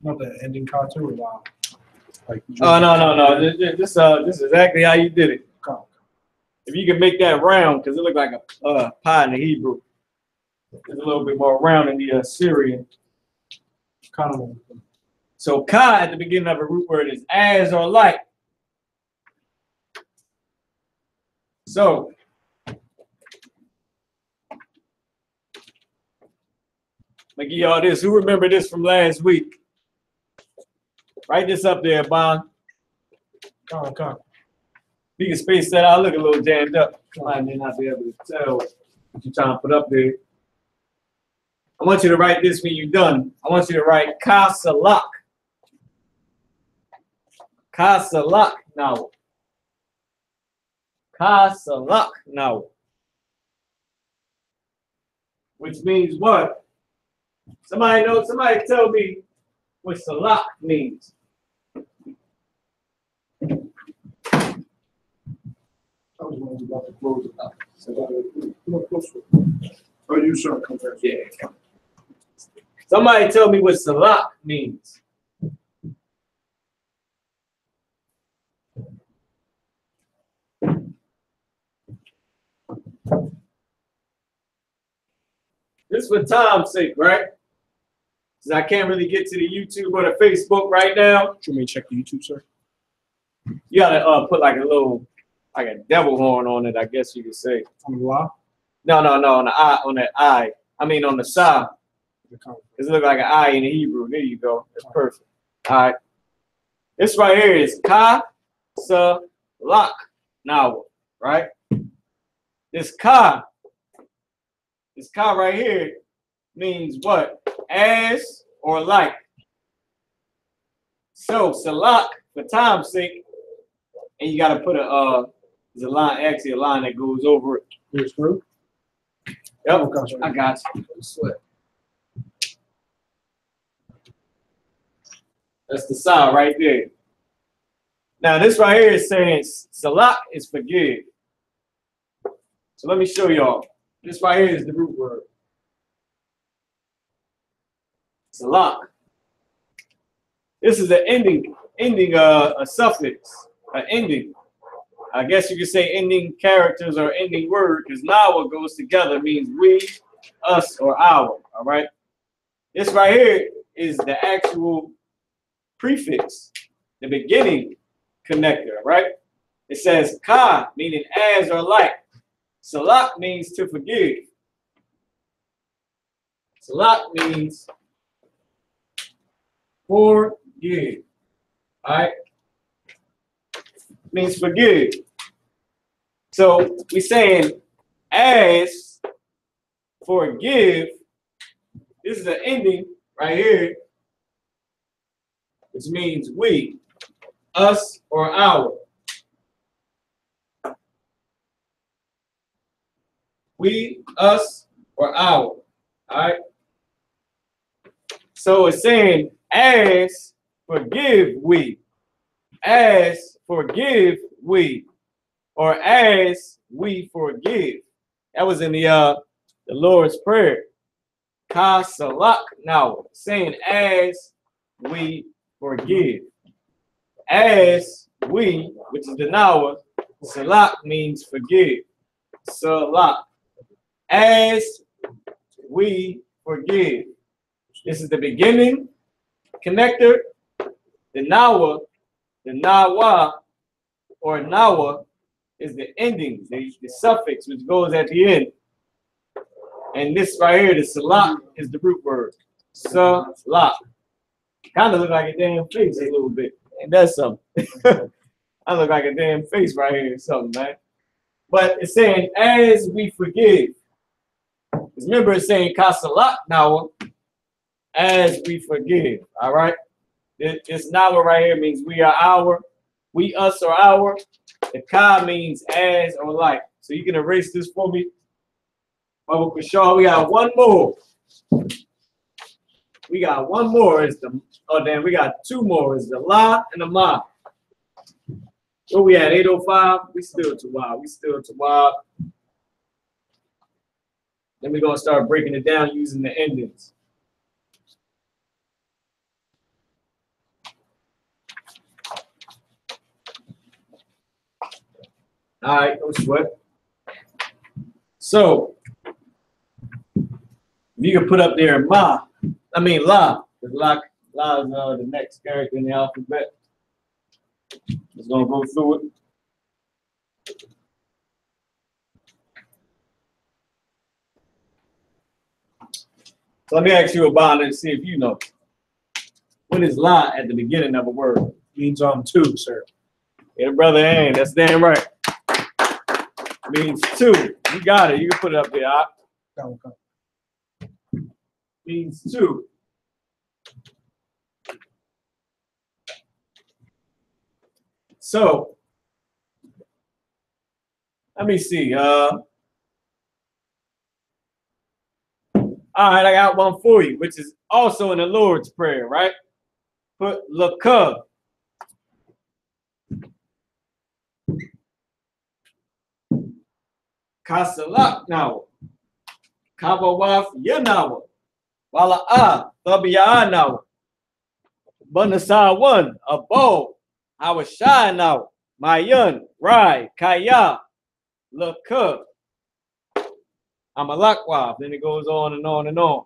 Want the ending card too, or like? Oh no. This is exactly how you did it. If you can make that round, because it looked like a pie in the Hebrew. It's a little bit more round in the Syrian. So ka at the beginning of a root word is as or like. So I'm gonna give y'all this. Who remember this from last week? Write this up there, Bon. Come. You can space that out. I look a little jammed up. I may not be able to tell what you're trying to put up there. I want you to write this when you're done. I want you to write Kasalak. Kasalak now. Kasalak now. Which means what? Somebody knows, somebody tell me what salak means. I was wondering about the close it out. Come on, closer. Oh, you sure? Come back. Yeah. Somebody tell me what salak means. This for time's sake, right? Because I can't really get to the YouTube or the Facebook right now. You may check the YouTube, sir. You gotta put like a little, like a devil horn on it, I guess you could say. On the law? No, on the eye, on that eye. I mean on the side. It looks like an eye in the Hebrew. There you go. That's perfect. All right. This right here is Ka-sa-lak now, right? This ka right here means what? As or like. So salak, for time's sake, and you gotta put there's a line, actually a line that goes over it. Here's through. Yep, I got you. That's the sign right there. Now this right here is saying salak is forgive. So let me show y'all. This right here is the root word. Salak. This is an ending, a suffix, an ending. I guess you could say ending characters or ending word, because now what goes together means we, us, or our. All right. This right here is the actual prefix, the beginning connector, right? It says ka, meaning as or like. Salak means to forgive. Salak means forgive. All right? Means forgive. So we're saying as forgive. This is an ending right here, which means we, us, or our. We, us, or our. All right. So it's saying as forgive we. As forgive we. Or as we forgive. That was in the Lord's Prayer. Ka-salak now. Saying as we forgive. As we, which is the now, salak means forgive. Salak. As we forgive. This is the beginning connector. The nawa, or nawa, is the ending, the suffix which goes at the end. And this right here, the salak, is the root word. Salak. Kind of look like a damn face a little bit. Ain't that something? I look like a damn face right here or something, man. But it's saying as we forgive. Because remember, it's saying kasalak now, as we forgive. All right. This now right here means we are our, we, us, or our. The ka means as or like. So you can erase this for me. Baba Kushal, we got one more. We got one more. Is the we got two more. Is the la and the ma. Where we at? 805. We still to wild. We still to wild. Then we're gonna start breaking it down using the endings. All right, no sweat. So you can put up there La, because La is the next character in the alphabet. Just gonna go through it. So let me ask you about it and see if you know. What is La at the beginning of a word? Means two, sir. Yeah, brother, ain't that's damn right. Means two. You got it. You can put it up there. Come. Means two. So let me see. All right, I got one for you, which is also in the Lord's Prayer, right? Put Lakub. Kasalak now. Kabawaf Yanawa. Wala'a Tabiya now. Banasa one, a bow. Hawashai now. Mayan, Rai, Kaya, Lakub. Amalakwaf. Then it goes on and on and on.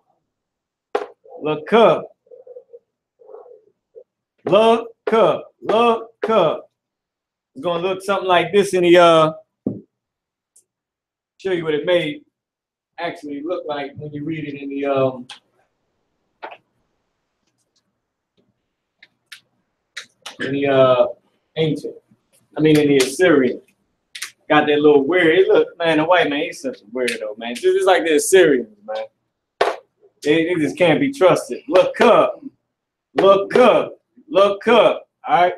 Lakub. Lakub. Lakub. It's gonna look something like this in the show you what it may actually look like when you read it in the ancient. In the Assyrian. Got that little weird. It look, man, the white man, he's such a weirdo, man. Just like the Assyrians, man. They just can't be trusted. Look up. Look up. Look up. All right.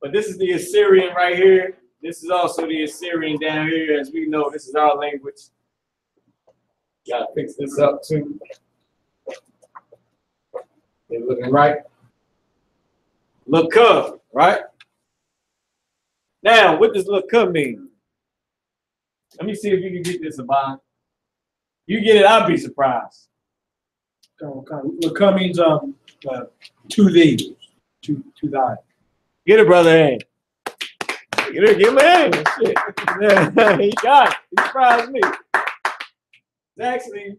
But this is the Assyrian right here. This is also the Assyrian down here. As we know, this is our language. Gotta fix this up too. They're looking right. Look up, right? Now, what does look up mean? Let me see if you can get this, Abon. You get it, I'll be surprised. Look up means to thee, to thy. Get it, brother. Hey. Get it, give him a hand. Shit. Yeah, he got it. He surprised me. Actually,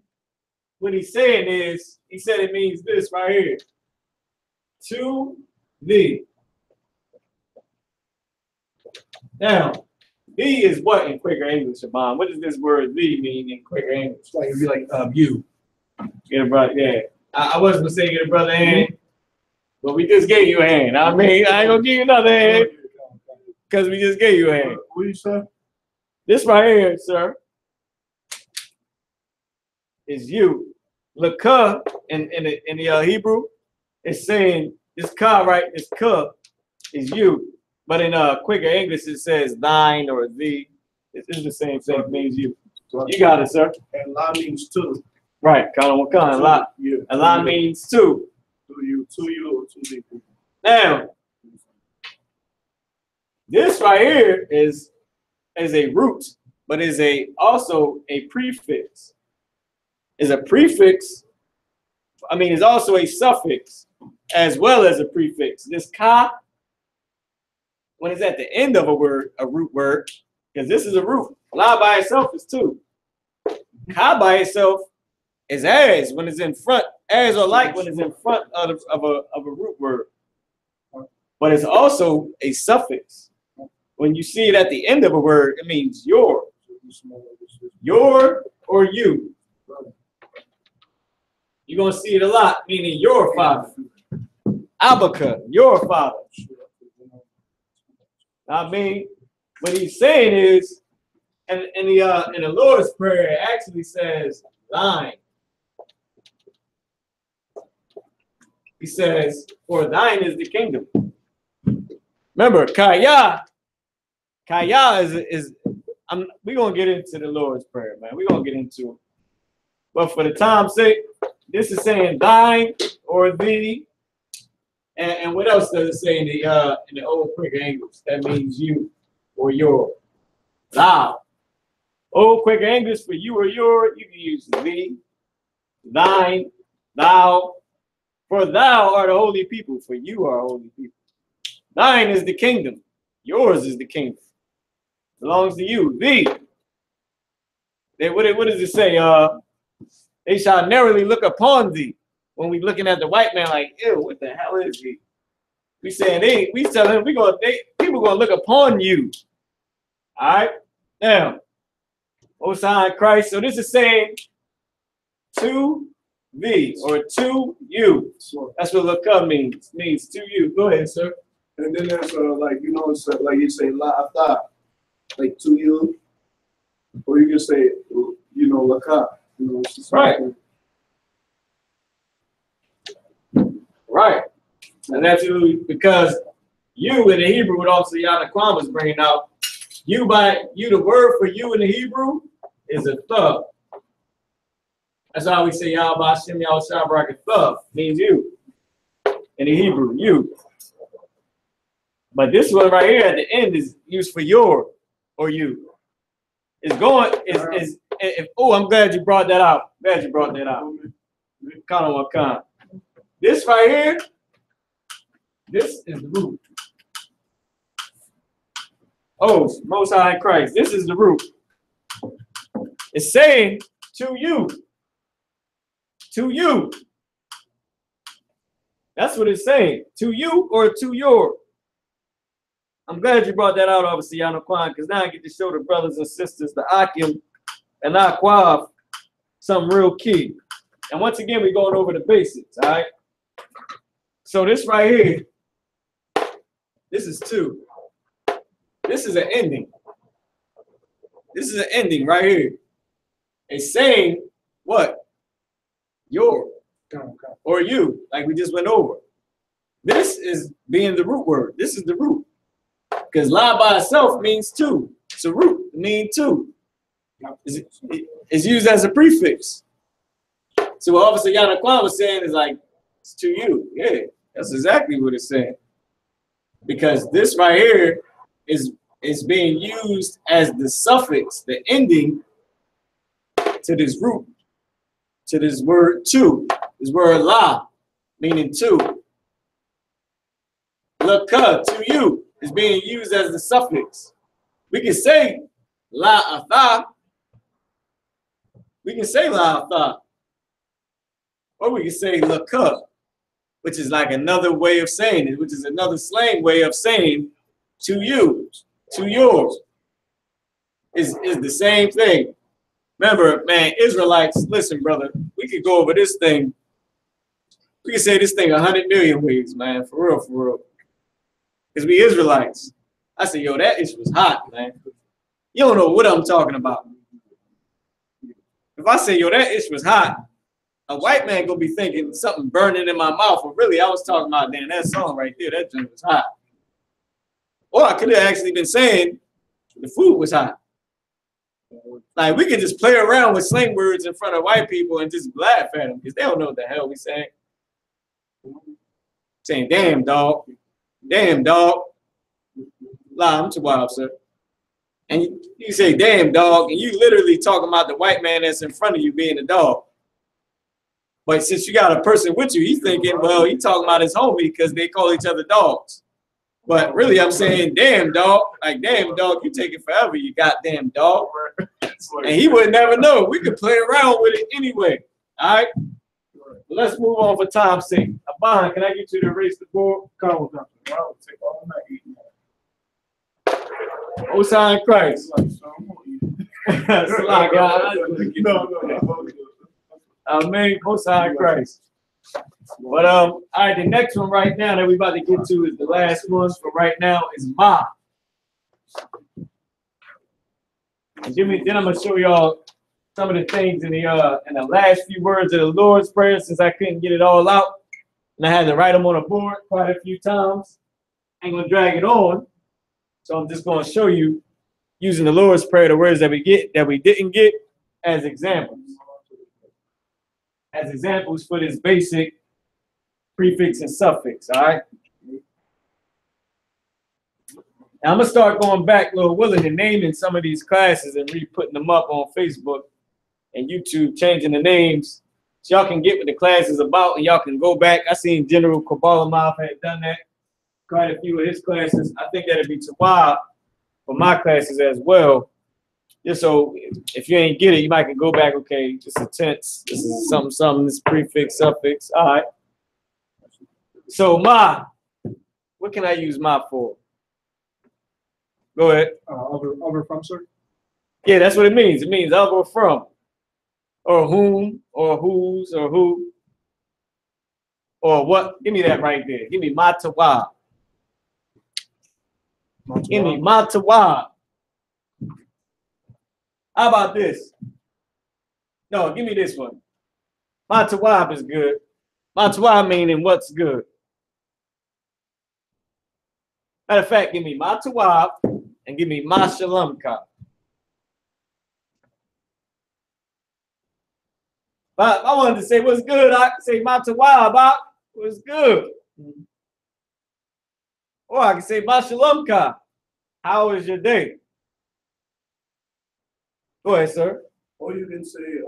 what he's saying is, he said it means this right here. To thee. Now, thee is what in Quaker English, Abon? What does this word thee mean in Quaker English? Like it'd be like you. Get it, brother. Yeah. I wasn't gonna say get a brother a hand, but we just gave you a hand. I ain't gonna give you another hand because we just gave you a hand. What do you say? This right here, sir, is you. Lakah in the Hebrew is saying this ka, right? This ka is you. But in Quaker English it says thine or thee. It's the same thing. It means you. You got it, sir. And la means two. Right. Kind la. Yeah. And la means two. To you, or to thee. Now, this right here is a root, but is also a prefix. Is a prefix. It's also a suffix as well as a prefix. This ka, when it's at the end of a word, a root word, because this is a root. La by itself is two. Ka by itself is as when it's in front, as or like when it's in front of a root word. But it's also a suffix. When you see it at the end of a word, it means your or you. You're gonna see it a lot, meaning your father. Abaka, your father. What he's saying is, and in the Lord's Prayer, it actually says thine. He says, for thine is the kingdom. Remember, Kaya is we're gonna get into the Lord's Prayer, man. We're gonna get into it. But for the time's sake, this is saying thine or thee. And what else does it say in the old Quaker English? That means you or your. Thou. Old Quaker English for you or your, you can use thee, thine, thou. For thou art a holy people, for you are holy people. Thine is the kingdom. Yours is the kingdom. belongs to you. Thee. What does it say? They shall narrowly look upon thee. When we looking at the white man, like, ew, what the hell is he? We saying we telling him people gonna look upon you. All right. Now, Most High Christ. So this is saying to thee or to you. That's what look up means. Means to you. Go ahead, sir. And then there's like, you know, it's like you say la ata, like to you, or you can say, you know, laka. You know, it's just Right. Right. And that's because you in the Hebrew, what also Yana Kwan was bringing out, the word for you in the Hebrew is a thug. That's how we say Yahweh Hashem Yahweh Shabrak thug, means you. In the Hebrew, you. But this one right here at the end is used for your or you. It's going, oh, I'm glad you brought that out. Glad you brought that out. This right here, this is the root. Oh, Most High Christ. This is the root. It's saying to you. To you. That's what it's saying. To you or to your. I'm glad you brought that out, obviously, Yano Kwan, because now I get to show the brothers and sisters, the Akim and Aquav, something real key. And once again, we're going over the basics, all right? So this right here, this is two. This is an ending. This is an ending right here. It's saying what? Your or you, like we just went over. This is being the root word. This is the root. Because la by itself means two. It's a root, it means two. It's used as a prefix. So what Officer Yana Kwan was saying is like, it's to you. Yeah, that's exactly what it's saying. Because this right here is being used as the suffix, the ending to this root, to this word two, this word la, meaning two. Laka, to you, is being used as the suffix. We can say la atha. We can say la atha. Or we can say laka, which is like another way of saying it, which is another slang way of saying to you, to yours. Is the same thing. Remember, man, Israelites, listen, brother, we could go over this thing. We can say this thing 100 million ways, man, for real, for real. Because we Israelites. I said, yo, that ish was hot, man. You don't know what I'm talking about. If I say, yo, that ish was hot, a white man gonna be thinking something burning in my mouth. But really, I was talking about, damn, that song right there, that joint was hot. Or I could have actually been saying the food was hot. Like, we could just play around with slang words in front of white people and just laugh at them because they don't know what the hell we saying. Saying, damn, dog. Damn, dog. Nah, I'm too wild, sir. And you say, damn, dog, and you literally talking about the white man that's in front of you being a dog. But since you got a person with you, he's thinking, well, he talking about his homie because they call each other dogs. But really, I'm saying, damn, dog. Like, damn, dog, you take it forever, you goddamn dog. And he would never know. We could play around with it anyway. All right? Let's move on for time's sake. Abon, can I get you to erase the board? Come on, come on. I'll take all night eating that. Most High Christ. That's a lot, guys. No. Amen. Most High Christ. But all right, the next one right now that we're about to get to is the last one for right now is Ma. And then I'm gonna show y'all some of the things in the last few words of the Lord's Prayer, since I couldn't get it all out and I had to write them on a board quite a few times. I ain't gonna drag it on, so I'm just gonna show you using the Lord's Prayer the words that we didn't get as examples. As examples for this basic prefix and suffix, all right? Now I'm gonna start going back a little willing and naming some of these classes and re-putting them up on Facebook and YouTube, changing the names so y'all can get what the class is about and y'all can go back. I seen General Kabbalah had done that, quite a few of his classes. I think that'd be too wild for my classes as well. Just so if you ain't get it, you might can go back. Okay, this is tense. This is something, something. This prefix, suffix. All right. So ma, what can I use ma for? Go ahead. Other from, sir? Yeah, that's what it means. It means of or from, or whom, or whose, or who, or what. Give me that right there. Give me ma tawab. Give me ma tawab. How about this? No, give me this one. Ma tawab is good. Ma tawab meaning what's good. Matter of fact, give me ma tawab and give me ma shalam ka. But I wanted to say what's good. I can say ma tawab, what's good. Or I can say ma shalam ka. How was your day? Go ahead, sir. Or you can say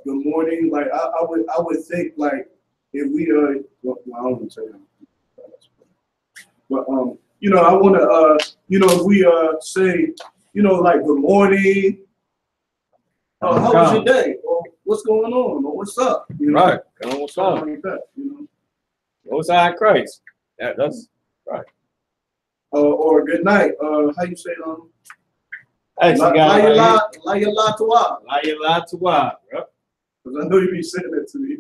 good morning. Like I would think like if we well, I don't want to say that. But you know, I want to you know, if we say, you know, like good morning, how was your day? Or what's going on? Or what's up? You know? Right. What's on? Like that, you know. What's on Christ? That's right. Or good night. How you say it? Actually, La yala tawab. La yala tawab. Because I know you be saying that to me.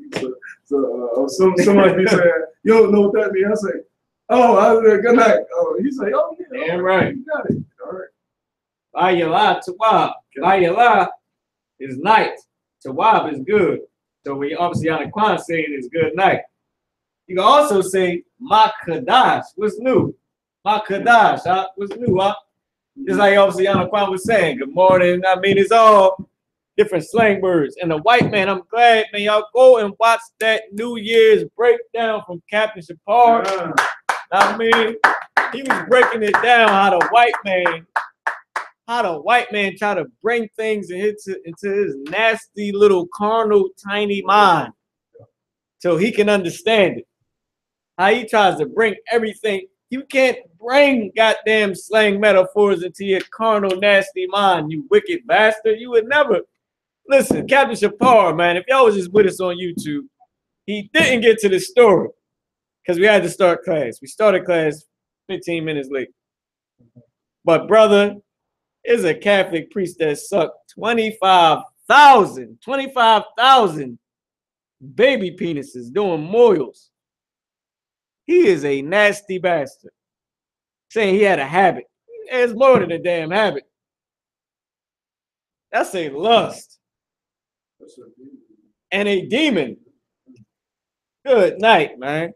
So somebody be saying, you don't know what that means. I say, oh, I was good night. Oh, he say, oh yeah. Damn right. You got it. All right. La yala tawab. La yala is night. Tawab is good. So we obviously on the Quran saying it's good night. You can also say ma Qadash. What's new? Ma Qadash. What's new? Just like obviously on the Quran was saying, good morning. I mean, it's all different slang words. And the white man, I'm glad, man, y'all go and watch that New Year's breakdown from Captain Shapar. I mean, he was breaking it down how the white man try to bring things into his nasty little carnal tiny mind so he can understand it. How he tries to bring everything. You can't bring goddamn slang metaphors into your carnal nasty mind, you wicked bastard. You would never. Listen, Captain Shapar, man, if y'all was just with us on YouTube, he didn't get to the story because we had to start class. We started class 15 minutes late. But brother, is a Catholic priest that sucked 25,000 baby penises doing moils. He is a nasty bastard. Saying he had a habit. It's more than a damn habit. That's a lust. And a demon. Good night, man.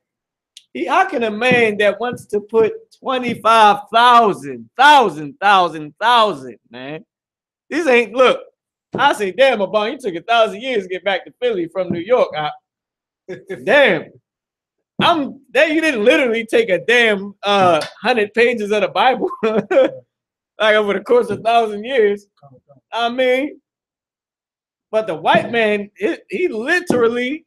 How can a man that wants to put 25,000, man? This ain't, look, I say, damn, Abang, you took 1,000 years to get back to Philly from New York. Damn. You didn't literally take a damn 100 pages of the Bible like over the course of 1,000 years. I mean, but the white man, he literally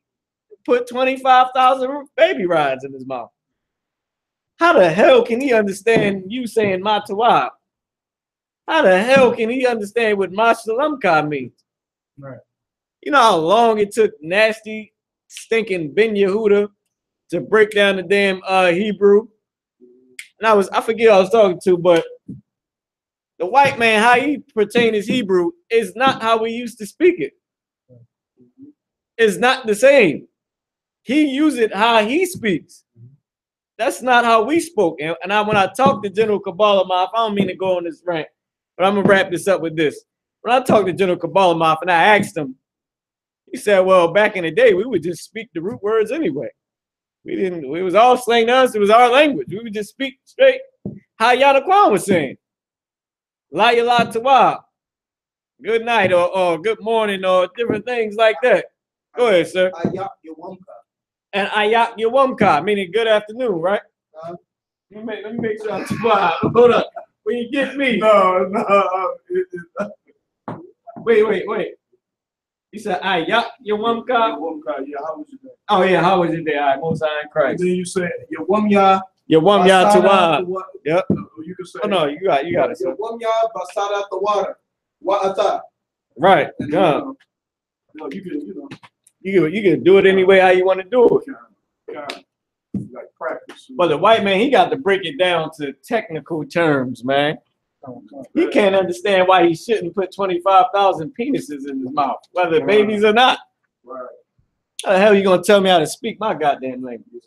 put 25,000 baby rides in his mouth. How the hell can he understand you saying ma tawab? How the hell can he understand what ma shalam ka means? Right. You know how long it took nasty, stinking Ben Yehuda to break down the damn Hebrew? And I forget who I was talking to, but the white man, how he pertain his Hebrew is not how we used to speak it. It's not the same. He used it how he speaks. That's not how we spoke. And when I talked to General Kabbalah Maf, I don't mean to go on this rant, but I'm gonna wrap this up with this. When I talked to General Kabbalah Maf and I asked him, he said, well, back in the day, we would just speak the root words anyway. It was all slang to us, it was our language. We would just speak straight how Yadaquan was saying. La yala tawab. Good night or good morning or different things like that. Go ahead, sir. And I.S.U.P.K, meaning good afternoon, right? Let me make sure I'm tawab. Hold up. When you get me. No. Wait. You said I.S.U.P.K? Yeah, how was your day? Oh yeah, how was your day? All right, most high in Christ. And then you said Yawumya Yawam ya Tawab. Yep. You can say. Oh no, you got it. Sir. Yawam ya basada tawada. Wa'ata. Right. And Yeah. You can do it any way how you want to do it. Like practice. But the white man, he got to break it down to technical terms, man. He can't understand why he shouldn't put 25,000 penises in his mouth, whether babies or not. Right. How the hell are you gonna tell me how to speak my goddamn language?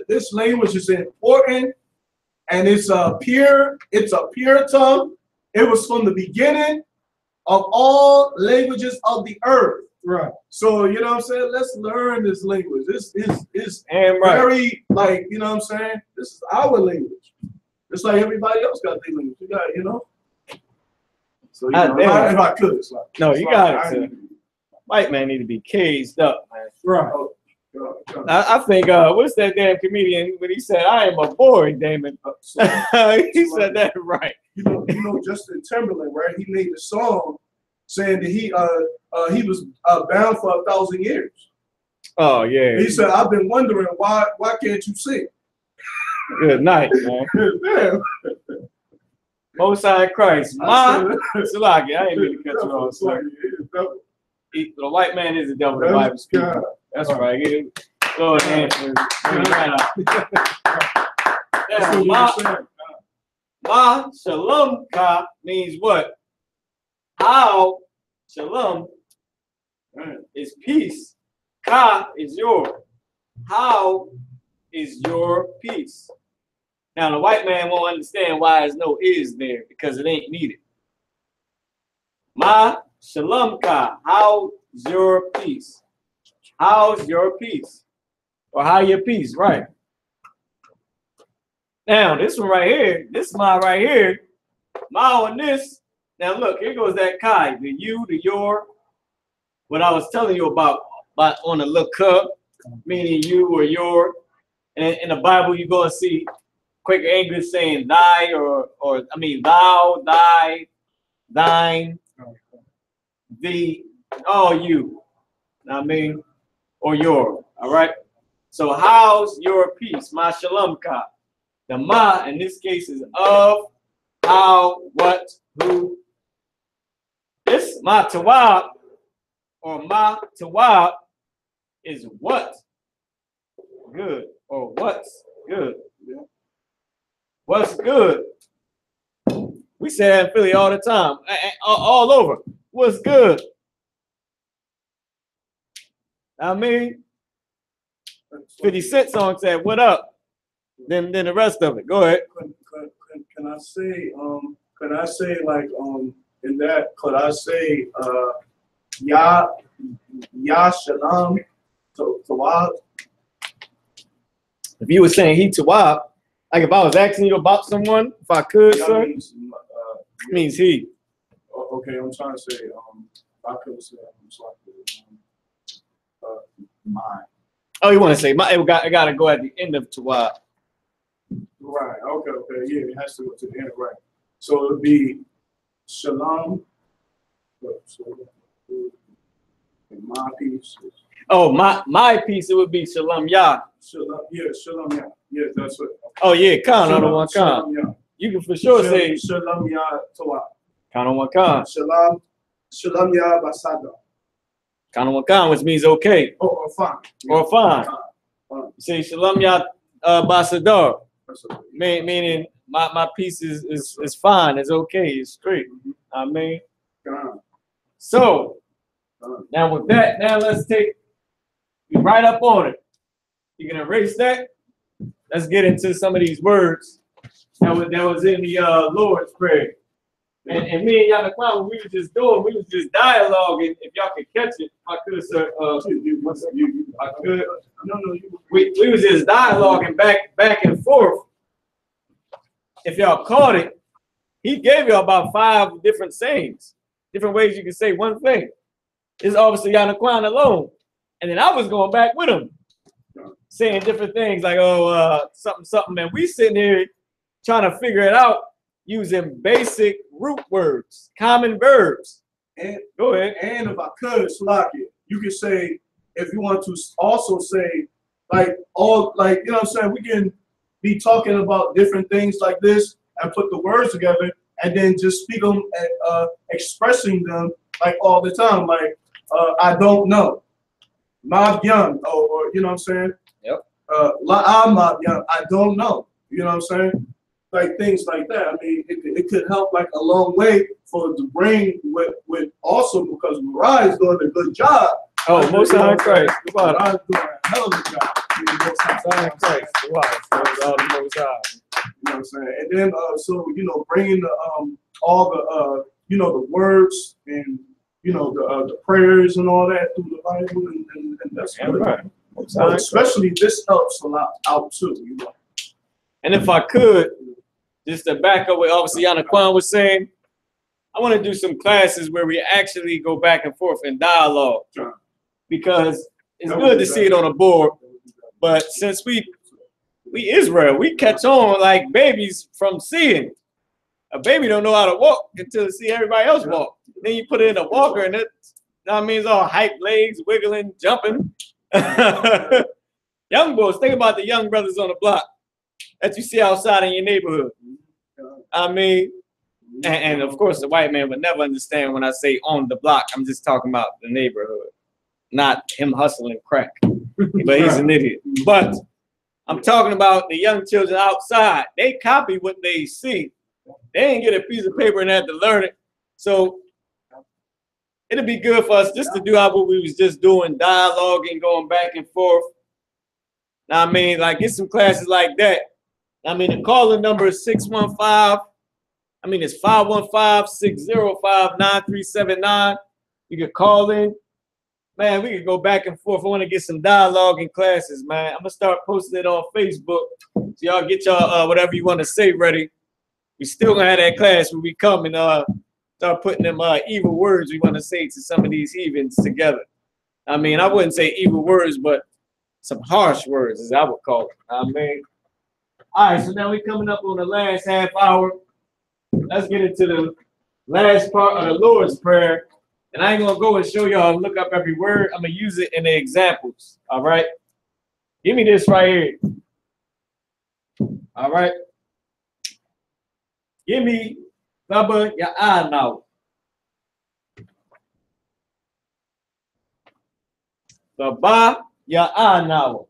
This language is important, and it's a pure tongue. It was from the beginning of all languages of the earth. Right. So you know what I'm saying? Let's learn this language. This is very like, you know what I'm saying? This is our language. Just like everybody else got their language. You got, you know. So you know, if I could, it's like, no, you got it. White man need to be caged up, man. Right. I think what's that damn comedian when he said, "I am a boy, Damon." He said that right. You know, Justin Timberlake, right? He made the song saying that he was bound for 1,000 years. Oh yeah. He said, "I've been wondering why can't you sing?" Good night, man. Damn. Most High Christ, Salaki. I ain't mean to cut you off. The white man is the devil. The Bible speaks. That's right. Go ahead. Ma Shalom Ka means what? How Shalom is peace. Ka is your. How is your peace? Now the white man won't understand why there's no is there because it ain't needed. Ma Shalom Ka, how's your peace? How's your peace? Or how your peace, right? Now this one right here, this Ma right here, Ma on this. Now look, here goes that Kai, the you, the your. What I was telling you about on the look up, meaning you or your. And in the Bible, you go and see Quaker English saying thy or I mean thou, thy, thine, thee, all you. I mean, or your. All right. So how's your peace? Ma shalom ka. The ma in this case is of, how, what, who. This ma tawab or ma tawab is what good or what's good. What's good? We say that in Philly all the time, all over. What's good? I mean, 50 Cent song said, "What up?" Then the rest of it. Go ahead. Can I say like in that? Could I say ya shalom tawab? If you were saying he tawab, like if I was asking you about someone, if I could, sir, means he. Okay, I'm trying to say if I could say mine. Oh, you want to say my? It got to go at the end of tawab. Right. Okay. Yeah, it has to go to the end. Right. So it would be shalom. So my piece. Oh, my piece. It would be shalom yah. Shalom. Yeah, shalom yah. Yeah, that's what. Oh yeah, count on one count. You can for sure say shalom yah tawab. Count on one count. Shalom yah basada. Count on one count, which means okay. Or fine. Or fine. You say shalom yah basadar. Meaning my piece is fine, it's okay, it's straight. I mean, so now with that, now let's take right up on it. You can erase that. Let's get into some of these words that was in the Lord's Prayer. And me and Yana, we was just dialoguing. If y'all could catch it, I could, sir. I could. No. We was just dialoguing back and forth. If y'all caught it, he gave you about 5 different sayings, different ways you can say one thing. It's obviously Yanakwan alone. And then I was going back with him, saying different things like, something. And we sitting here trying to figure it out using basic root words, common verbs. And go ahead. And if I could, Slaki, you could say, if you want to also say, like, all, like, you know what I'm saying? be talking about different things like this and put the words together and then just speak them and expressing them like all the time. Like, I don't know. Mob young, or you know what I'm saying? Yep. Mob young, I don't know. You know what I'm saying? Like things like that. I mean, it could help like a long way for the brain with also because Mariah is doing a good job. Oh, most high Christ. Mariah is doing a hell of a job. Most high Christ. Wow. All the most high. You know what I'm saying? And then so you know, bringing the all the you know, the words and you know the prayers and all that through the Bible and that's good. Right. So especially this helps a lot out too, you know. And if I could, just to back up what obviously Yahannah was saying, I want to do some classes where we actually go back and forth in dialogue. Sure. Because it's good to see it on a board, but since we Israel, we catch on like babies from seeing. A baby don't know how to walk until they see everybody else walk. Then you put it in a walker and that means all hype legs, wiggling, jumping. Young boys, think about the young brothers on the block that you see outside in your neighborhood. I mean, and of course the white man would never understand when I say on the block. I'm just talking about the neighborhood, not him hustling crack. But he's an idiot. But I'm talking about the young children outside. They copy what they see. They ain't get a piece of paper and had to learn it. So it'd be good for us just to do what we was just doing, dialoguing, going back and forth. Now, I mean, like get some classes like that. I mean, the calling number is 615. I mean, it's 515-605-9379. You can call in. Man, we could go back and forth. I want to get some dialogue in classes, man. I'm going to start posting it on Facebook. So y'all get y'all whatever you want to say ready. We still going to have that class where we come and start putting them evil words we want to say to some of these heathens together. I mean, I wouldn't say evil words, but some harsh words, as I would call it. I mean, all right, so now we're coming up on the last half hour. Let's get into the last part of the Lord's Prayer. And I ain't going to go and show y'all, look up every word. I'm going to use it in the examples. All right? Give me this right here. All right? Give me GEN.YAHANNA. GEN.YAHANNA.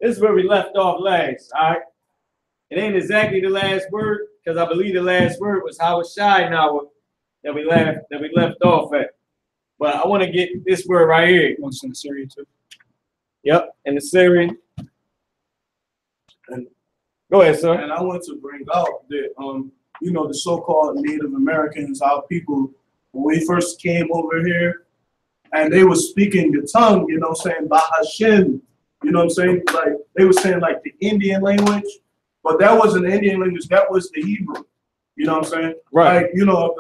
This is where we left off last, all right? It ain't exactly the last word, because I believe the last word was SHALAM that we left off at. But I want to get this word right here. Once in the Syrian too. Yep, in the Syrian. And go ahead, sir. And I want to bring out that you know, the so-called Native Americans, our people, when we first came over here, and they were speaking the tongue, you know what I'm saying, Bahashin, you know what I'm saying? Like they were saying like the Indian language, but that wasn't the Indian language, that was the Hebrew. You know what I'm saying? Right. Like, you know,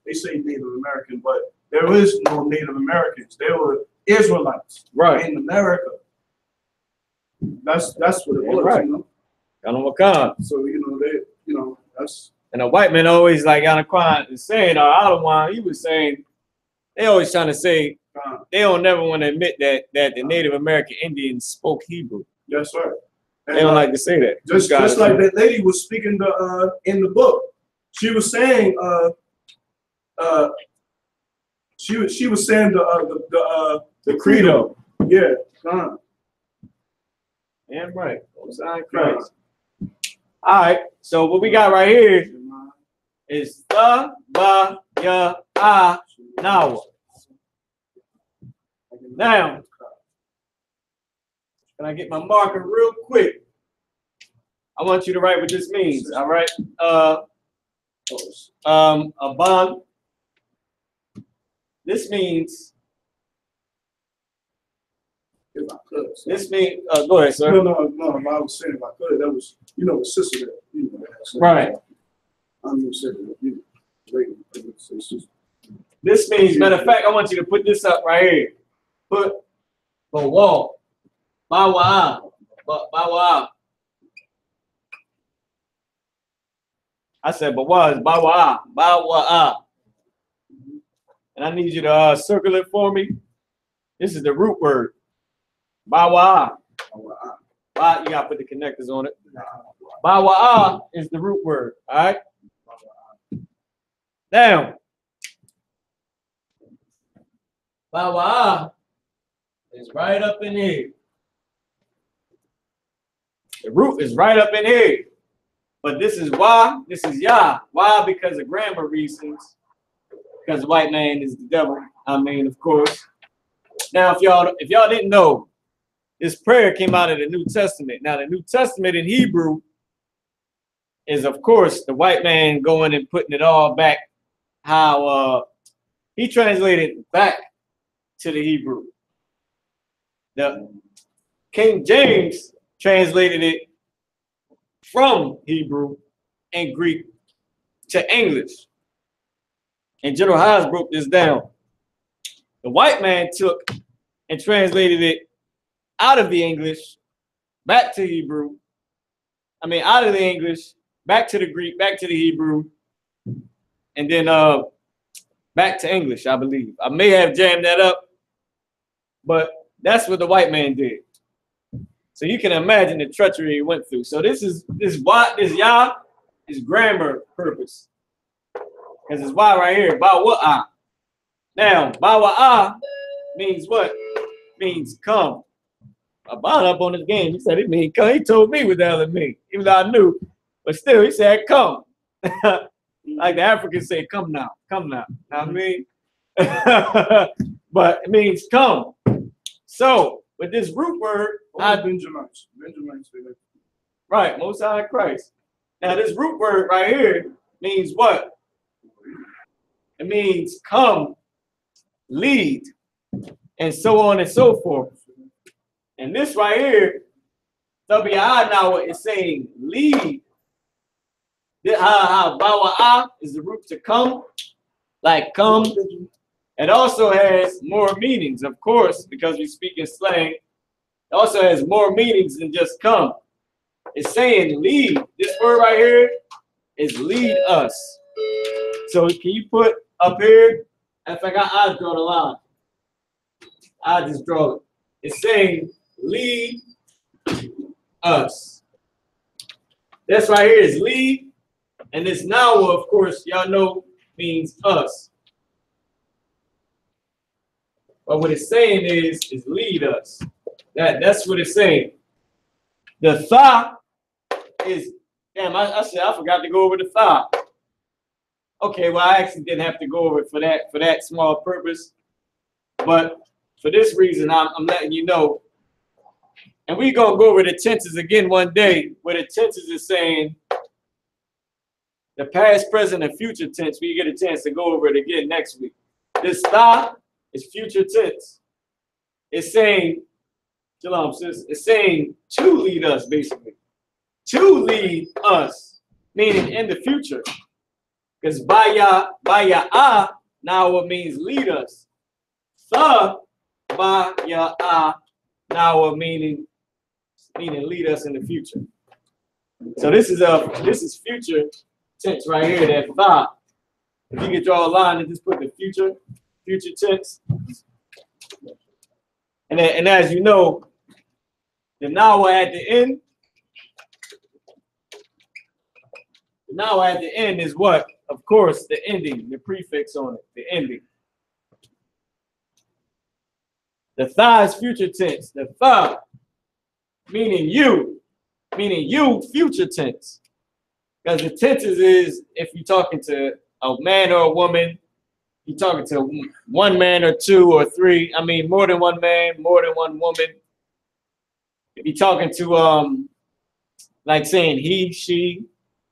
they say Native American, but there is no Native Americans. There were Israelites in America. That's what it was, right. You know. So, that's. And the white man always like Yahannah is saying, or Lashawan, he was saying, they always trying to say they don't never want to admit that the Native American Indians spoke Hebrew. That's right. And they don't like to say that. Just like that lady was speaking in the book. She was saying she was saying the credo. Yeah. Yeah, right. All right. So what we got right here is GEN.YAHANNA. Now, can I get my marker real quick? I want you to write what this means. All right. A bond. This means. If I could. This means. Go ahead, sir. No. I was saying if I could. That was, you know, the sister that, you know. Right. I'm gonna say that. This means, matter of fact, I want you to put this up right here. Put the wall. Bawa. I said bawa is bawa. And I need you to circle it for me. This is the root word. Bawa. Ba, you gotta put the connectors on it. Bawa'ah is the root word. All right. Now, Bawa'ah is right up in here. The root is right up in here. But this is why, this is Yah. Why? Because of grammar reasons. Because the white man is the devil. I mean, of course. Now, if y'all didn't know, this prayer came out of the New Testament. Now, the New Testament in Hebrew is, of course, the white man going and putting it all back how he translated back to the Hebrew. The King James translated it from Hebrew and Greek to English. And General Haas broke this down. The white man took and translated it out of the English back to Hebrew. I mean, out of the English back to the Greek, back to the Hebrew, and then back to English, I believe. I may have jammed that up, but that's what the white man did. So you can imagine the treachery he went through. So this Yah is grammar purpose. Because it's why right here, Bawa'ah. Now, Bawa'ah means what? Means come. I bought up on this game. He said it means come. He told me what the hell it means, even though I knew. But still, he said come. Like the Africans say, come now, come now. You know what I mean? But it means come. So, with this root word, Benjamites. Right, Most High Christ. Now, this root word right here means what? It means come, lead, and so on and so forth. And this right here, Bawa'ah is saying lead. Bawa'ah is the root to come, like come. It also has more meanings, of course, because we speak in slang. It also has more meanings than just come. It's saying lead. This word right here is lead us. So can you put up here? In fact, I'll draw the line. I'll just draw it. It's saying lead us. This right here is lead. And this now, of course, y'all know means us. But what it's saying is lead us. That's what it's saying. The tha is, damn, I said I forgot to go over the tha. Okay, well, I actually didn't have to go over it for that small purpose. But for this reason, I'm letting you know. And we're going to go over the tenses again one day, where the tenses is saying the past, present, and future tense. We get a chance to go over it again next week. This tha is future tense. It's saying, shalom, sis. It's saying to lead us, basically. To lead us, meaning in the future. Because Baya'ah now what means lead us. Tha Baya'ah now what meaning lead us in the future. So this is future tense right here, that tha. If you could draw a line and just put the future tense. And as you know, the now at the end. The now at the end is what? Of course, the ending, the prefix on it, the ending. The tha is future tense. The tha, meaning you, future tense. Because the tenses is if you're talking to a man or a woman, you're talking to one man or two or three. I mean, more than one man, more than one woman. If you're talking to, like saying he, she,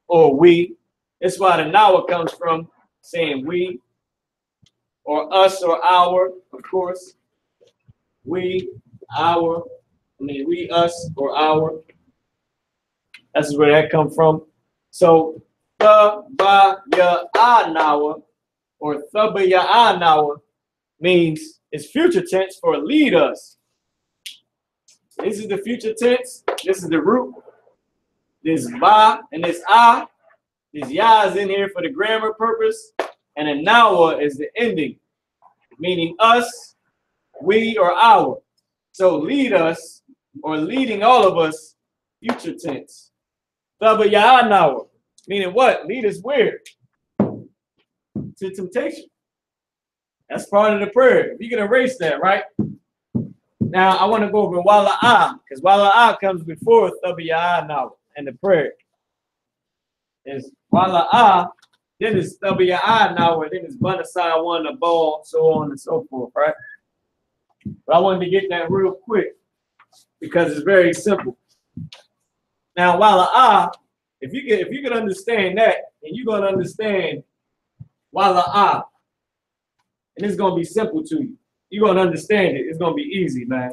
or we, that's why the now comes from saying we, or us, or our, of course. We, our, we, us, or our. That's where that comes from. So, Tha-ba-ya-ah-nawa, or Tha-ba-ya-ah-nawa, means it's future tense for lead us. This is the future tense. This is the root. This ba and this ah. This ya is in here for the grammar purpose. And then nawa is the ending, meaning us, we, or our. So lead us or leading all of us, future tense. GEN.YAHANNA, meaning what? Lead us where? To temptation. That's part of the prayer. You can erase that, right? Now I want to go over Wala'ah, because Wala'ah comes before GEN.YAHANNA and the prayer. Is Wala'ah, then it's GEN.YAHANNA, then it's Banasai one, a ball, so on and so forth, right? But I wanted to get that real quick because it's very simple. Now, Wala'ah, if you can understand that, and you're gonna understand Wala'ah, and it's gonna be simple to you. You're gonna understand it. It's gonna be easy, man.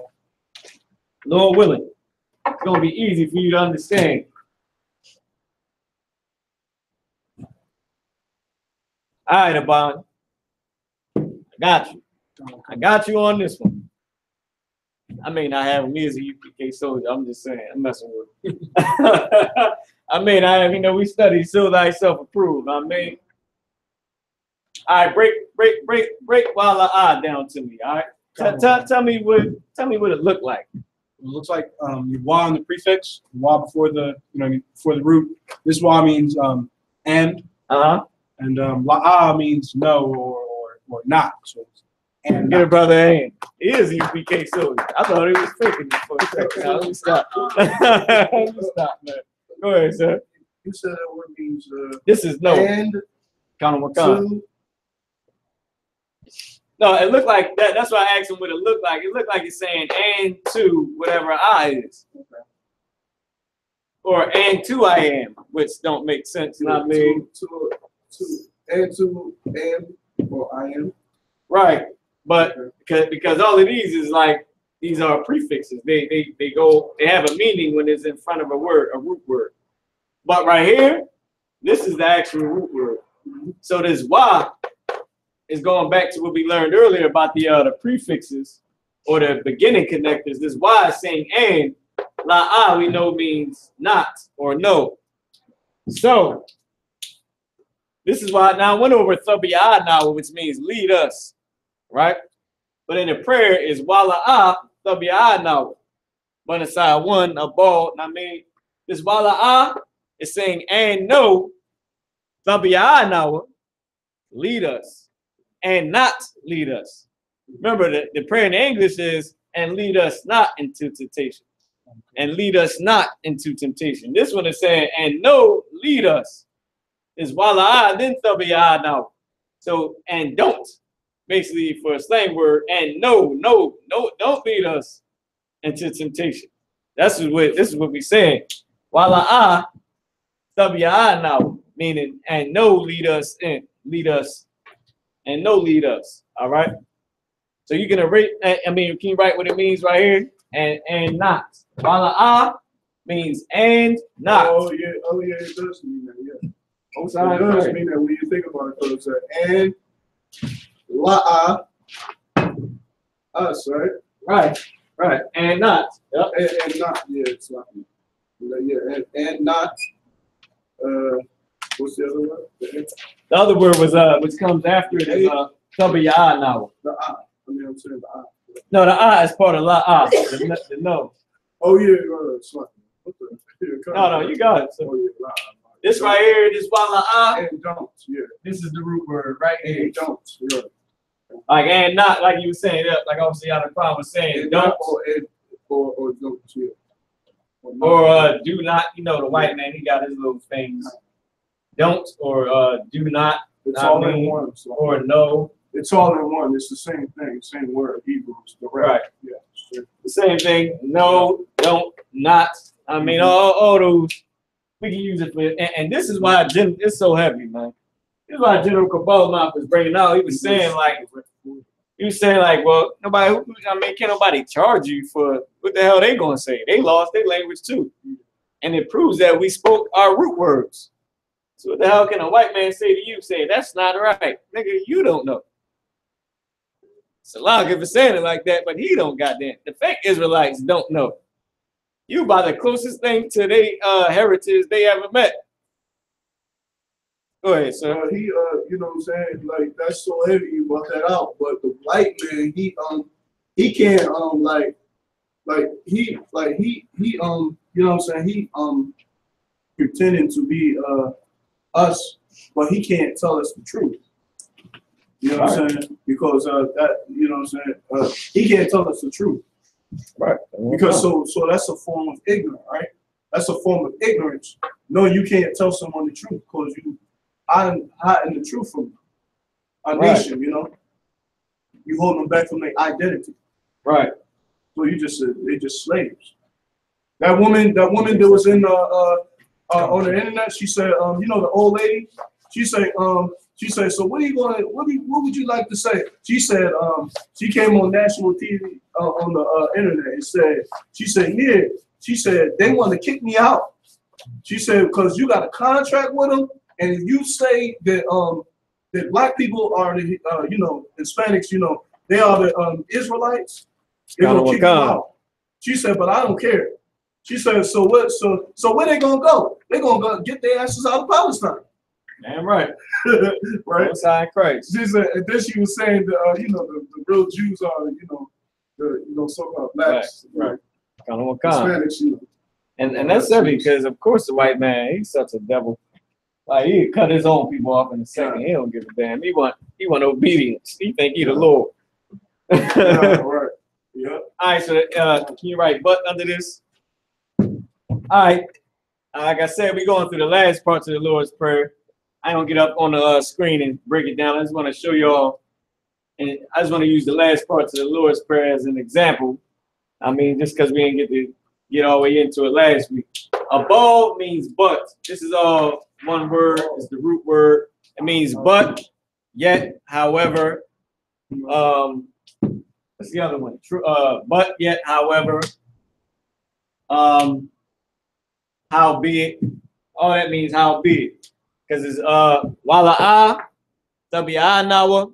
Lord willing, it's gonna be easy for you to understand. All right, Abon. I got you. I got you on this one. I may not have me as a U.P.K soldier. I'm just saying. I'm messing with you. I may not have, we study Seal Thyself Approved. I mean, all right, break Wala'ah down to me. All right, tell me what it looked like. It looks like you wa in the prefix, wa before the before the root. This wa means and. And la'ah means no or not. So and get a brother and. He is a U.P.K soldier. I thought he was faking this for a second. Now, let me stop. Let me stop, man. Go ahead, sir. You said that word means this is no. And to. No, it looked like that. That's why I asked him what it looked like. It looked like it's saying and to whatever I is. Okay. Or and to I am, which don't make sense. You know what I mean? To or I am. Right. But because all of these is like these are prefixes. They have a meaning when it's in front of a word, a root word. But right here, this is the actual root word. So this wa is going back to what we learned earlier about the prefixes or the beginning connectors. This wa is saying and. La'ah we know means not or no. So this is why now I went over GEN.YAHANNA, which means lead us, right? But in the prayer is Wala'ah, GEN.YAHANNA. Banasai one, a ball. I mean, this Wala'ah is saying and no, GEN.YAHANNA, lead us and not lead us. Remember the prayer in English is and lead us not into temptation. And lead us not into temptation. This one is saying and no, lead us. Is Wala'ah, then GEN.YAHANNA. So, and don't, basically for a slang word, and no, don't lead us into temptation. This is what we're saying. Wala'ah, GEN.YAHANNA, meaning, and no, lead us in, lead us, and no, lead us. All right. So you can erase, can you write what it means right here? And not. Wala'ah means and not. Oh yeah, it does mean that, yeah. It does mean that when you think about it, so and la'ah, us, right? Right. And not. Yep. And not, yeah, it's not. Yeah, and not. What's the other word? The other word was which comes after it is GEN.YAHANNA. The ah. I'm saying the ah. No, the ah is part of la'ah. The no. Oh yeah, it's not. No, you got it. So. Oh yeah, la'ah. This right here, this Wala'ah. And don't, yeah. This is the root word right here. And don't, yeah. Like and not, like you were saying, like obviously out of the was saying, and don't. Or don't, yeah. Or do not, the white man, he got his little things. Don't or do not. It's all in one. So. Or no. It's all in one. It's the same thing, same word, Hebrews. Right. Yeah. Sure. The same thing. No, don't, not. All those. We can use it for it. And this is why it's so heavy, man. This is why General Kabbalah was bringing out. He was saying like, well, nobody, can't nobody charge you for what the hell they gonna say? They lost their language too. And it proves that we spoke our root words. So what the hell can a white man say to you? Say, that's not right. Nigga, you don't know. Salah for saying it like that, but he don't goddamn. The fake Israelites don't know. You by the closest thing to their heritage they ever met. Go ahead, sir. He, you know what I'm saying? Like, that's so heavy you brought that out. But the white man, he can't, like he you know what I'm saying, he pretending to be us, but he can't tell us the truth. You know what I'm saying? Because that, you know what I'm saying, he can't tell us the truth. Right. Because so that's a form of ignorance, right? That's a form of ignorance. No, you can't tell someone the truth because you hiding the truth from our nation, you know. You hold them back from their identity. Right. So they just slaves. That woman that was in on the internet, she said, you know, the old lady, she said, so what would you like to say? She said, she came on national TV on the internet and said, she said, they want to kick me out. She said, because you got a contract with them, and if you say that that black people are the you know, Hispanics, you know, they are the Israelites, they're gonna kick you out. She said, but I don't care. She said, so what? So where they gonna go? They're gonna go get their asses out of Palestine. Damn right. Right. Outside Christ. She said, and then she was saying that you know, the real Jews are, you know, so-called blacks, right. Hispanics, you know. And that's heavy because of course the white man, he's such a devil. Like he cut his own people off in a second. He don't give a damn. He want obedience. He think he the Lord. Yeah, right. Yeah. All right, so can you write but under this? All right. Like I said, we're going through the last parts of the Lord's Prayer. I don't get up on the screen and break it down. I just want to show y'all, and I just want to use the last parts of the Lord's Prayer as an example. I mean, just because we didn't get all the way into it last week. Above means but. This is all one word. It's the root word. It means but, yet, however. What's the other one? True. But yet, however. Howbeit. All that means howbeit. Because it's wala'a, tabi'anawa.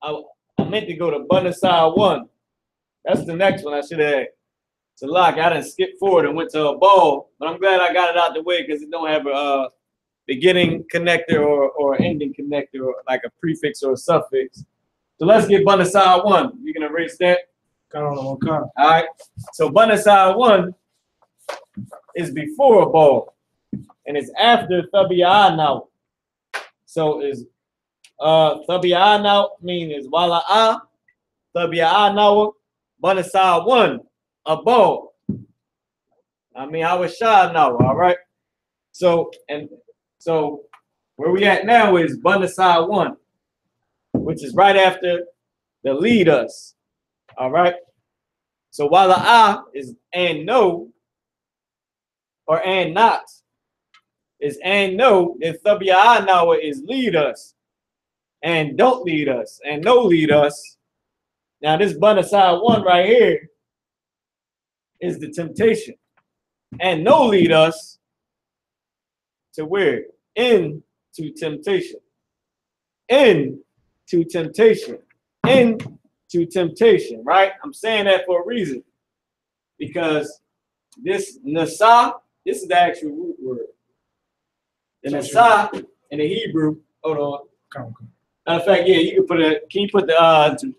I meant to go to Banasai 1. That's the next one I should have had. So look, I didn't skip forward and went to a ball, but I'm glad I got it out the way because it don't have a beginning connector or ending connector or like a prefix or a suffix. So let's get Banasai 1. You can erase that. All right. So Banasai 1 is before a ball, and it's after Thabi'anaw. So is Thabi'anaw means wala'a, Thabi'anaw, Banasai 1. A ball. I mean, I was shy now, all right? So where we at now is Banasai 1, which is right after the lead us, all right? So while the I is and no, or and not, is and no, then Thabi'a now is lead us, and don't lead us, and no lead us. Now this Banasai 1 right here is the temptation, and no lead us to where? Into temptation, into temptation, into temptation, right? I'm saying that for a reason, because this nasa, this is the actual root word. The nasa in the Hebrew, hold on. Matter of fact, yeah, you can put it, can you put the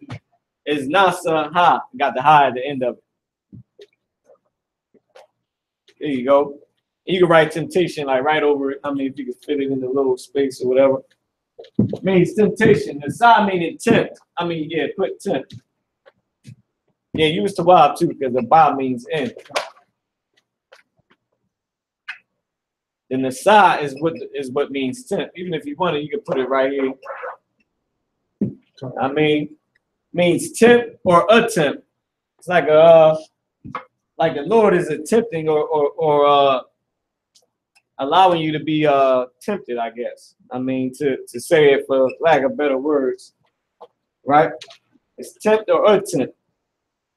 is nasa ha, got the ha at the end of it. There you go. You can write temptation like right over it. I mean, if you can fit it in the little space or whatever. It means temptation. The side meaning tempt. I mean, yeah, put tempt. Yeah, use the bob too, because the bob means in. Then the side is what means tempt. Even if you want it, you can put it right here. I mean, means tempt or attempt. It's like a like the Lord is attempting or allowing you to be tempted, I guess. I mean, to say it for lack of better words, right? It's tempt or attempt,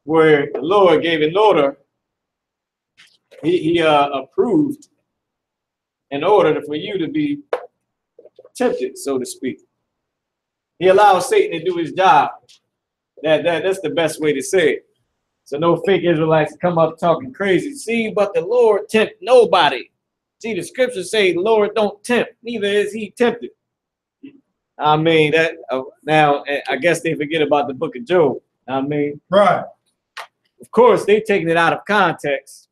where the Lord gave an order. He approved in order for you to be tempted, so to speak. He allows Satan to do his job. That's the best way to say it. So no fake Israelites come up talking crazy. See, but the Lord tempt nobody. See, the scriptures say the Lord don't tempt, neither is he tempted. I mean, that now I guess they forget about the book of Job. I mean, right. Of course, they taking it out of context.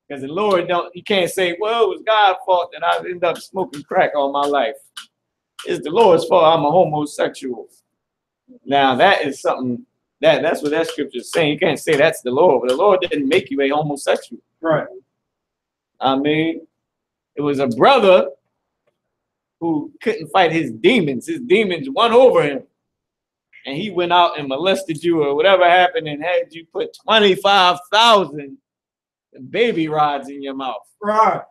Because the Lord you can't say, well, it was God's fault that I ended up smoking crack all my life. It's the Lord's fault I'm a homosexual. Now that is something that's what that scripture is saying. You can't say that's the Lord, but the Lord didn't make you a homosexual. Right. I mean, it was a brother who couldn't fight his demons. His demons won over him. And he went out and molested you or whatever happened and had you put 25,000 baby rods in your mouth. Right.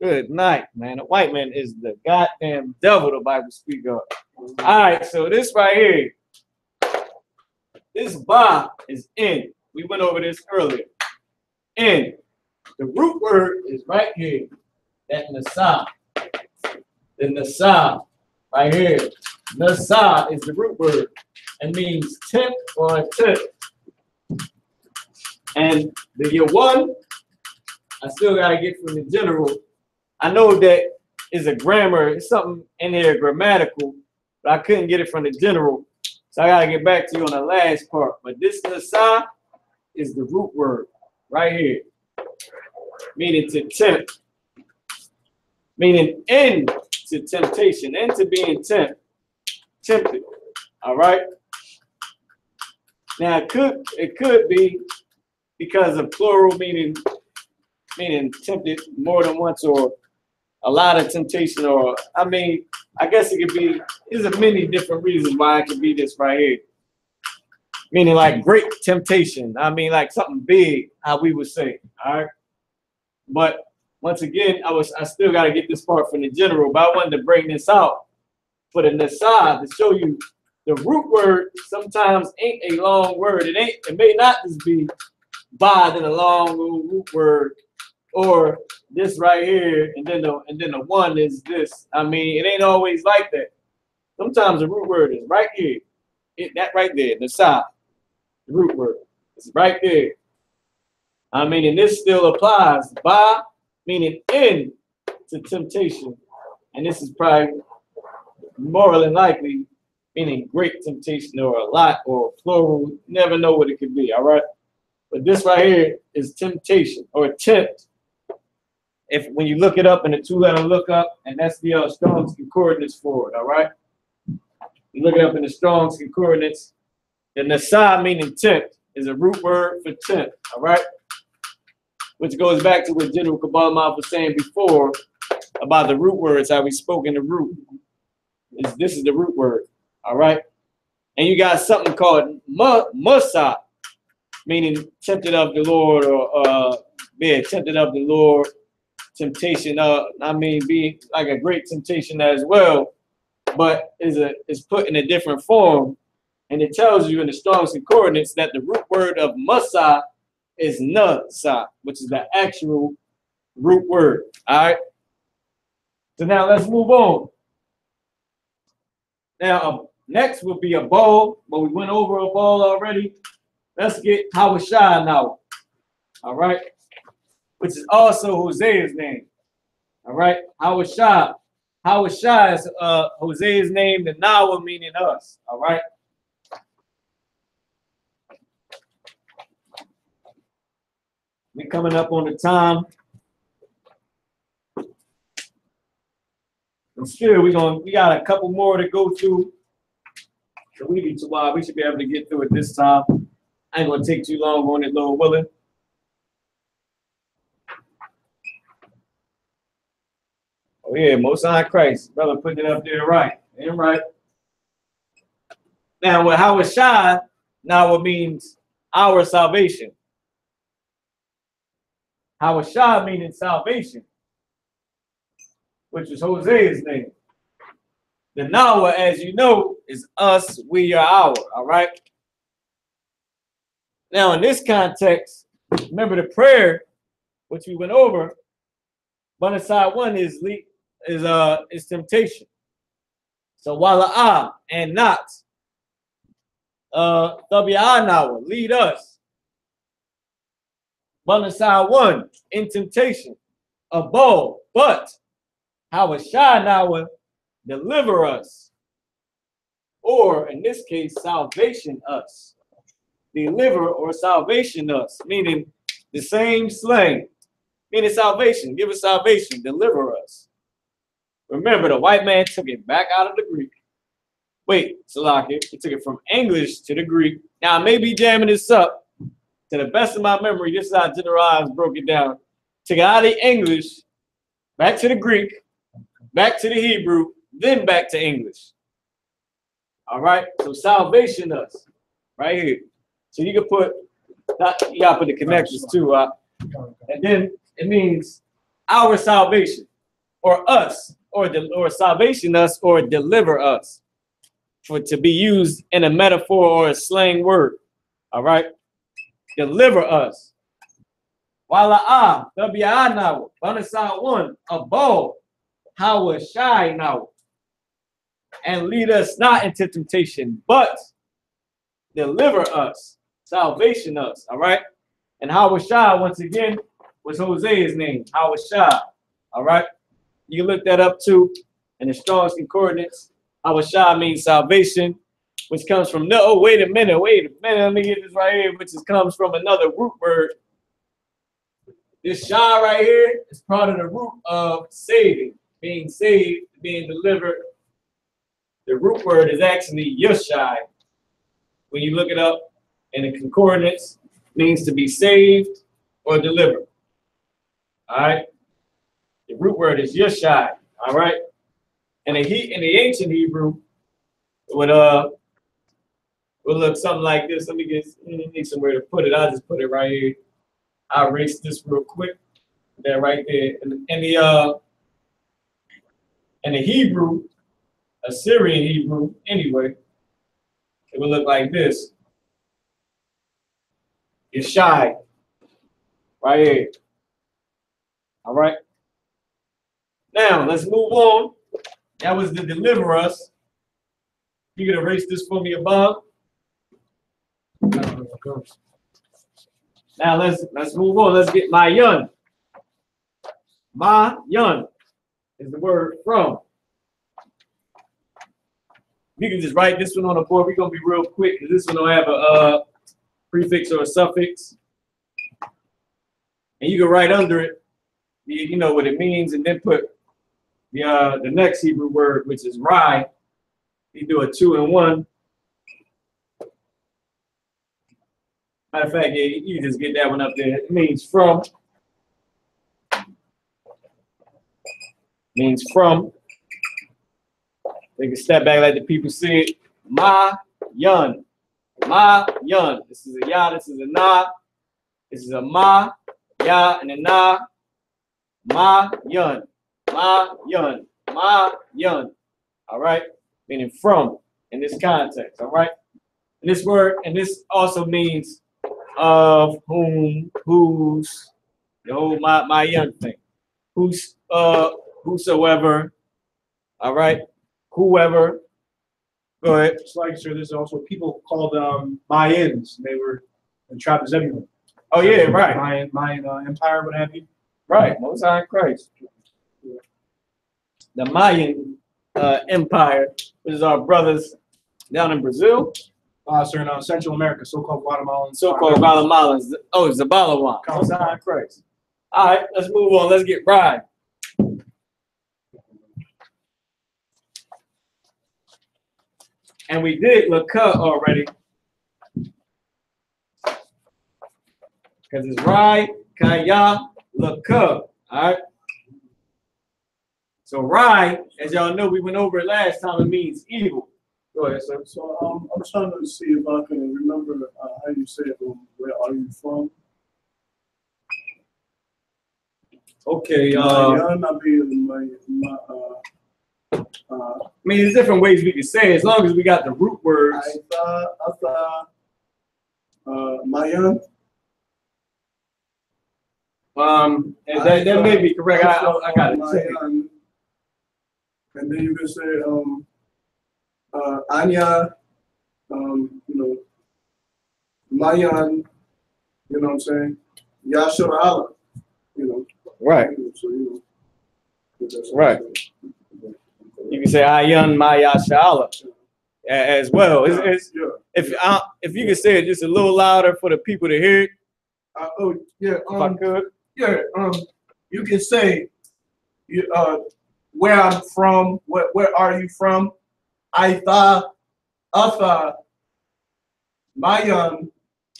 Good night, man. The white man is the goddamn devil the Bible speaks of. All right, so this right here, this ba is in. We went over this earlier. In. The root word is right here. That nasa. The nasa. Right here. Nasa is the root word. It means tip or tip. And the yawan, I still got to get from the general. I know that is a grammar, it's something in here grammatical, but I couldn't get it from the general. So I got to get back to you on the last part. But this nasa is the root word right here, meaning to tempt, meaning end to temptation, end to being tempted. All right. Now it could be because of plural, meaning tempted more than once, or a lot of temptation, or I mean, I guess it could be. There's a many different reasons why it could be this right here. Meaning like great temptation. I mean like something big, how we would say. All right. But once again, I still got to get this part from the general, but I wanted to bring this out for the Nasa to show you the root word sometimes ain't a long word. It may not just be ba than a long root word, or this right here, and then the one is this. I mean, it ain't always like that. Sometimes the root word is right here. That right there, the side, the root word. It's right there. I mean, and this still applies. Ba meaning in to temptation. And this is probably more than likely meaning great temptation, or a lot, or plural. You never know what it could be, all right? But this right here is temptation or tempt. When you look it up in the two-letter lookup, and that's the Strong's Concordance for it, all right? You look it up in the Strong's Concordance, the nasa meaning tempt is a root word for tempt, all right? Which goes back to what General Kabbalah was saying before about the root words, how we spoke in the root. This is the root word, all right? And you got something called musa, meaning tempted of the Lord, or tempted of the Lord, temptation of, I mean, be like a great temptation as well, but is put in a different form. And it tells you in the Strong's Concordance that the root word of musa is nasa, which is the actual root word. All right. So now let's move on. Now next will be a bowl, but we went over a bowl already. Let's get Hawashai now. All right. Which is also Hosea's name. All right. Hawashai. Hawashai is Hosea's name, the Nawa meaning us. All right. We're coming up on the time. And still, we got a couple more to go through. So we should be able to get through it this time. I ain't gonna take too long on it, Lord willing. Oh yeah, Most High Christ, brother, putting it up there right. Ain't right. Now, with Hawashai, now it means our salvation. Hawashai meaning salvation, which is Hosea's name. The Nawa, as you know, is us, we are our, all right? Now, in this context, remember the prayer, which we went over, Banasai 1 is temptation. So Wala'ah and not. Nawa, lead us. Banasai 1 in temptation. A bow, but Hawashai Nawa, deliver us. Or in this case, salvation us. deliver or salvation us, meaning the same slang, meaning salvation, give us salvation, deliver us. Remember, the white man took it back out of the Greek. Wait, Salaki, he took it from English to the Greek. Now, I may be jamming this up. To the best of my memory, this is how General broke it down. Took it out of English, back to the Greek, back to the Hebrew, then back to English. All right, so salvation us, right here. So you can put, you gotta put the connections too, and then it means our salvation, or us, or salvation us, or deliver us, for to be used in a metaphor or a slang word. All right, deliver us. Wala'a, GEN.YAHANNA, Banasal 1, above, how was shy now, and lead us not into temptation, but deliver us, salvation us. All right, and how was shy once again was Hosea's name. How was shy. All right, you can look that up too in the Strong's Concordance. How was shy means salvation, which comes from no. Oh, wait a minute. Let me get this right here, which comes from another root word. This shy right here is part of the root of saving, being saved, being delivered. The root word is actually Yashai. When you look it up in the concordance, means to be saved or delivered. All right. The root word is Yashai. All right. And in the ancient Hebrew, it would look something like this. Let me need somewhere to put it. I'll just put it right here. I'll erase this real quick. There, right there. In the Hebrew, Assyrian Hebrew, anyway, it would look like this. Yeshai, right here. All right. Now let's move on. That was to deliver us. You can erase this for me above. Now let's move on. Let's get Mayan. Mayan is the word from. You can just write this one on the board. We're gonna be real quick because this one don't have a prefix or a suffix. And you can write under it, you know what it means, and then put the next Hebrew word, which is Rai. You do a 2 and 1. Matter of fact, yeah, you just get that one up there. It means from. Means from. Take a step back like the people see it. Ma-yun. Ma-yun. This is a ya, this is a na. This is a ma, ya, and a na. Ma-yun. Ma-yun. Ma-yun. All right? Meaning from in this context. All right? And this word, and this also means of whom, whose, the whole my young thing. Whosoever, all right, whoever. Go ahead. It's like, sir, there's also people called Mayans. They were in tribe of Zebulun. Oh yeah, right. Mayan Empire, what have you. Right, Most High Christ. The Mayan Empire, which is our brothers down in Brazil. Sir, in Central America, so-called Guatemalans. So-called Guatemalans. Oh, it's Zabalawan. Most High Christ. All right, let's move on. Let's get right. And we did Laka already. Because it's Rai, Kaya, Laka. All right. So Rai, as y'all know, we went over it last time, it means evil. Go ahead, sir. So I'm trying to see if I can remember how you said, where are you from? Okay. I mean, there's different ways we can say it, as long as we got the root words. Mayan. And that may be correct. I got it. And then you can say Anya, Mayan, you know what I'm saying? Yasharala, Right. So, right. You can say Ayan Maya Shala. as well. If you could say it just a little louder for the people to hear it. If I could. You can say where I'm from. Where are you from? Itha, Atha, Mayan,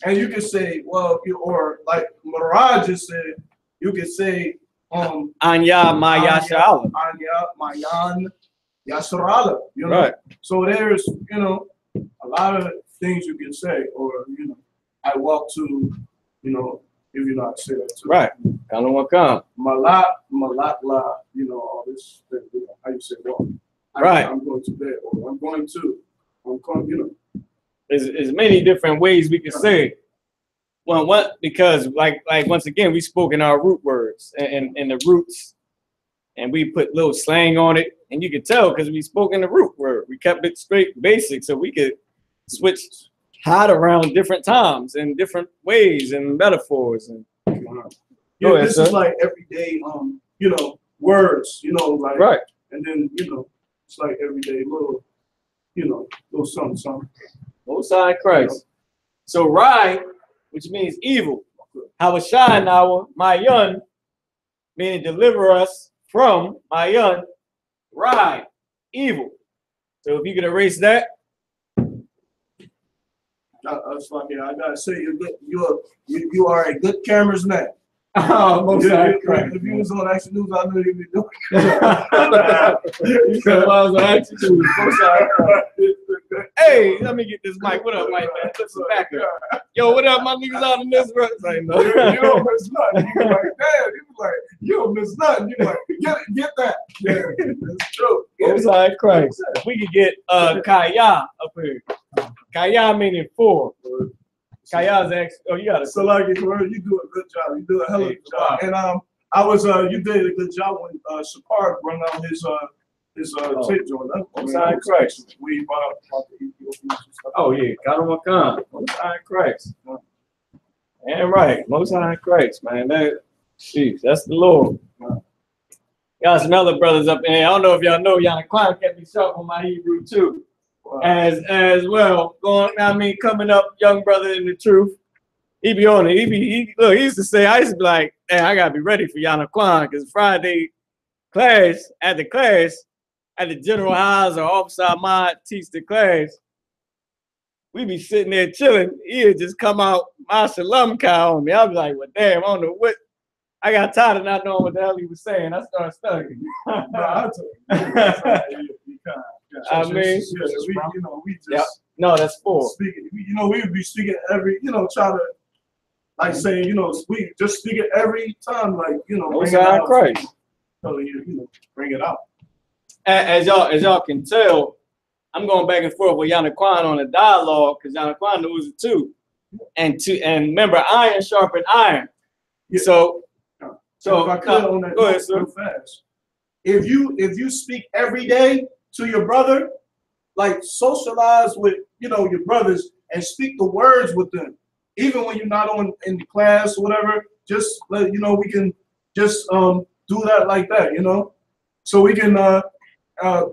and you can say, well, or like Maraj just said, you can say Anya Maya SHALAM. Anya Mayan Yasharala. You know, right. So there's a lot of things you can say, or I walk to, if you know how to say that too. Right. Kalawakam. Malat, Malatla, all this, how you say walk. Right. I'm going to bed, or I'm going to, There's many different ways we can say it. Well, because like once again, we spoke in our root words and the roots, and we put little slang on it, and you could tell because we spoke in the root word. We kept it straight basic, so we could switch hot around different times and different ways and metaphors and. This is like everyday, words, like right. And then it's like everyday little, little something. Most High Christ. So Rai, which means evil. Hawashai now, Mayan, meaning deliver us from Mayan. Rai, evil. So if you could erase that. I gotta say, you are a good cameraman. Oh, most High Christ. If you was on Action News, I knew you'd be doing You said I was on Action News. Most High Christ. Hey, let me get this mic. What up, white man? Listen back up. Yo, what up, my niggas out in this room? Like, no. You don't miss nothing. You like, damn. You like, you don't miss nothing. You like, get that. Yeah, that's true. Most High Christ. If we could get Kaya up here. Kaya meaning four. Kaya's actually, you got it. So like, you do a good job. You do a hell of a job. And you did a good job when Shapar brought out his tape joint. Most High Christ. We brought up the Ethiopians and stuff. Oh yeah, Kadawakan. Most High Christ. And right, Most High Christ, man. That's the Lord. Got some other brothers up in here. I don't know if y'all know, Yanakwan kept me sharp on my Hebrew too. As well, coming up, young brother in the truth. He be on it. He used to say, I used to be like, hey, I gotta be ready for Yanakwan because Friday class at the general house or officer Ahmad teach the class. We be sitting there chilling. He'd just come out, my SHALAM cow on me. I was like, well, damn, I don't know what. I got tired of not knowing what the hell he was saying. I started studying. I mean, we just no, that's four. Speaking, we would be speaking every, try to like say, we just speak it every time, like, Most High Christ. So bring it out. As y'all can tell, I'm going back and forth with Yanakwan on the dialogue because Yanakwan knows it too. And remember, iron sharpen iron. Yeah. So if I could on that, go ahead, sir. Real fast. If you speak every day to your brother, like socialize with your brothers and speak the words with them, even when you're not in the class or whatever. Just let we can just do that like that, so we can the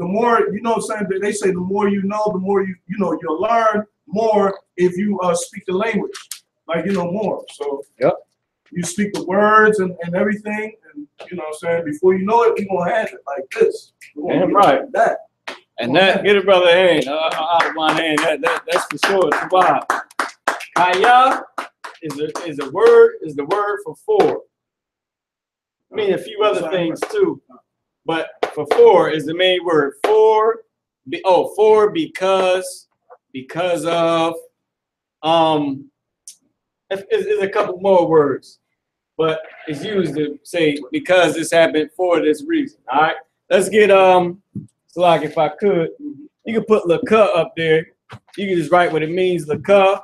more what I'm saying, they say the more you know, the more you'll learn more if you speak the language, like more. So yep. You speak the words and everything, and what I'm saying, before you know it, we're gonna have it like this. Damn right. Like that. And that, get a brother hand out of my hand. That's for sure. It's wild. Kaya is the word for four. I mean a few other things too, but for four is the main word. For because of There's a couple more words, but it's used to say because this happened for this reason. All right, let's get so like if I could, you can put Laka up there. You can just write what it means. Laka,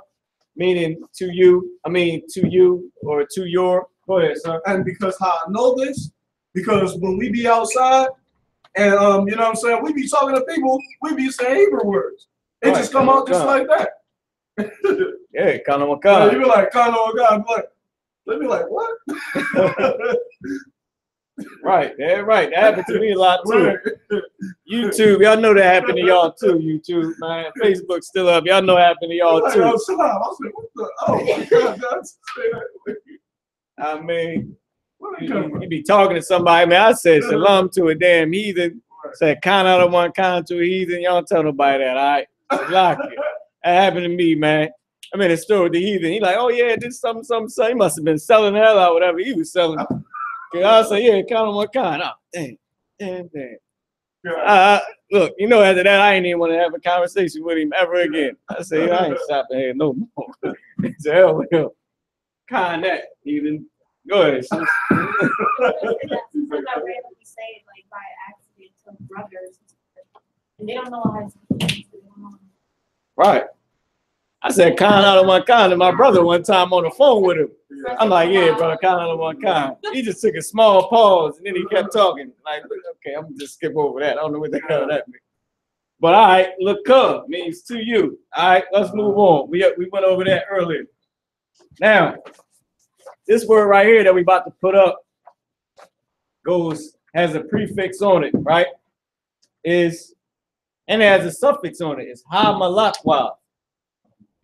meaning to you. I mean to you or to your. Go ahead, sir. And because how I know this, because when we be outside and you know what I'm saying, we be talking to people, we be saying Hebrew words. It right, just come out just like that. Yeah, Kanawaka. You be like Kanawaka. Let me like what? Right, yeah, right. That happened to me a lot too. YouTube, y'all know that happened to y'all too. YouTube, man. Facebook's still up. Y'all know it happened to y'all too. I said, what the? Oh my God, that's I mean, you be talking to somebody, man. I said shalom to a damn heathen. Said kind out of one kind to a heathen. Y'all don't tell nobody that, all right? Lock it. That happened to me, man. I mean, the story with the heathen. He like, oh yeah, this something. He must have been selling the hell out whatever he was selling. Cause I said, yeah, kind of one kind. Oh, damn. Look, you know, after that, I ain't even want to have a conversation with him ever again. I said, I ain't shopping here no more. He said, hell with him. Kind that, heathen. Go ahead. Sometimes I randomly say like by accident to brothers, and they don't know how to speak. Right. I said kind out of one kind to my brother one time on the phone with him. I'm like, yeah, brother, kind out of one kind. He just took a small pause and then he kept talking. Like, okay, I'm gonna just skip over that. I don't know what the hell that means. But all right, Lashawan means to you. All right, let's move on. We went over that earlier. Now, this word right here that we about to put up has a prefix on it, right? And it has a suffix on it. It's ha-malakwa,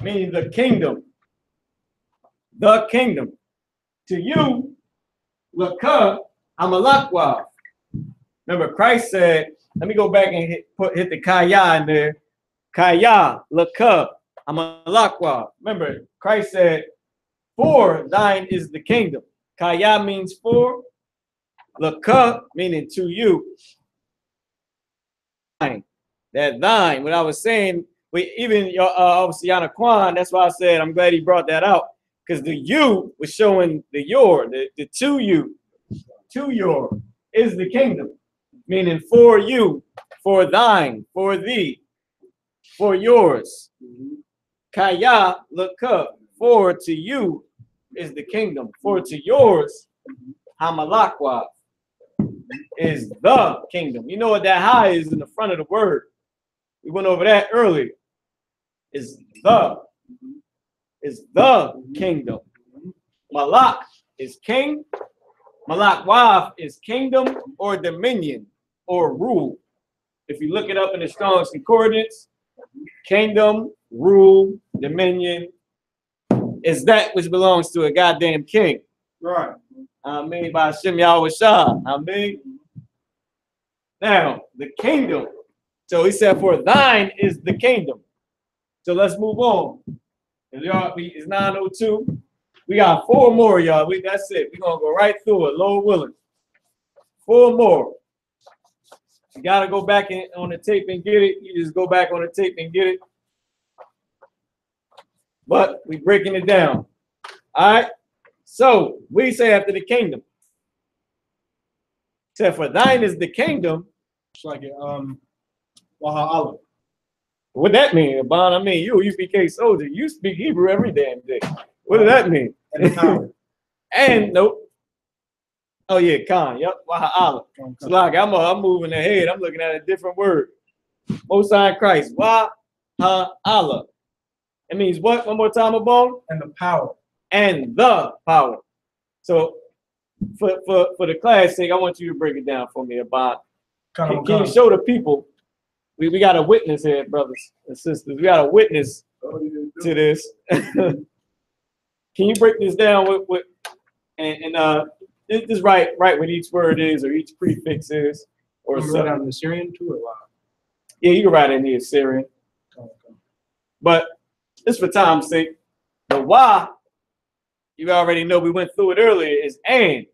meaning the kingdom. The kingdom. To you, Lashawan, ha-malakwa. Remember, Christ said, let me go back and hit the kaya in there. Kaya, Lashawan, ha-malakwa. Remember, Christ said, for thine is the kingdom. Kaya means for. Lashawan meaning to you. That thine, what I was saying, obviously Yana Kwan, that's why I said I'm glad he brought that out. Because the you was showing the your, the to you. To your is the kingdom. Meaning for you, for thine, for thee, for yours. Kaya, Lashawan, for to you is the kingdom. For to yours, ha-malakwa, is the kingdom. You know what that ha is in the front of the word. We went over that earlier. Is the kingdom. Malak is king. Malakwa is kingdom or dominion or rule. If you look it up in the Strong's Concordance, kingdom, rule, dominion is that which belongs to a goddamn king. right. I mean, by Hashem Yahweh Shah. I mean, now the kingdom. So he said, for thine is the kingdom. So let's move on. It's 9:02. We got 4 more, y'all. That's it. We're going to go right through it, Lord willing. 4 more. You got to go back on the tape and get it. You just go back on the tape and get it. But we're breaking it down. All right. So we say after the kingdom. Said, for thine is the kingdom. It's like Waha. What that mean, Abon? I mean, you a U.P.K soldier. You speak Hebrew every damn day. What does that mean? And nope. Oh yeah, Khan. Yep. Waha. So like I'm moving ahead. I'm looking at a different word. Most High Christ. Waha. It means what? One more time, Abon. And the power. And the power. So for the class sake, I want you to break it down for me, Abon. Can you show the people? We got a witness here, brothers and sisters. We got a witness to this. Can you break this down with just write what each word is or each prefix is, or write down the Syrian too, or what? Yeah, you can write in the Assyrian. Okay. But just for time's sake, the wa, you already know we went through it earlier, is and.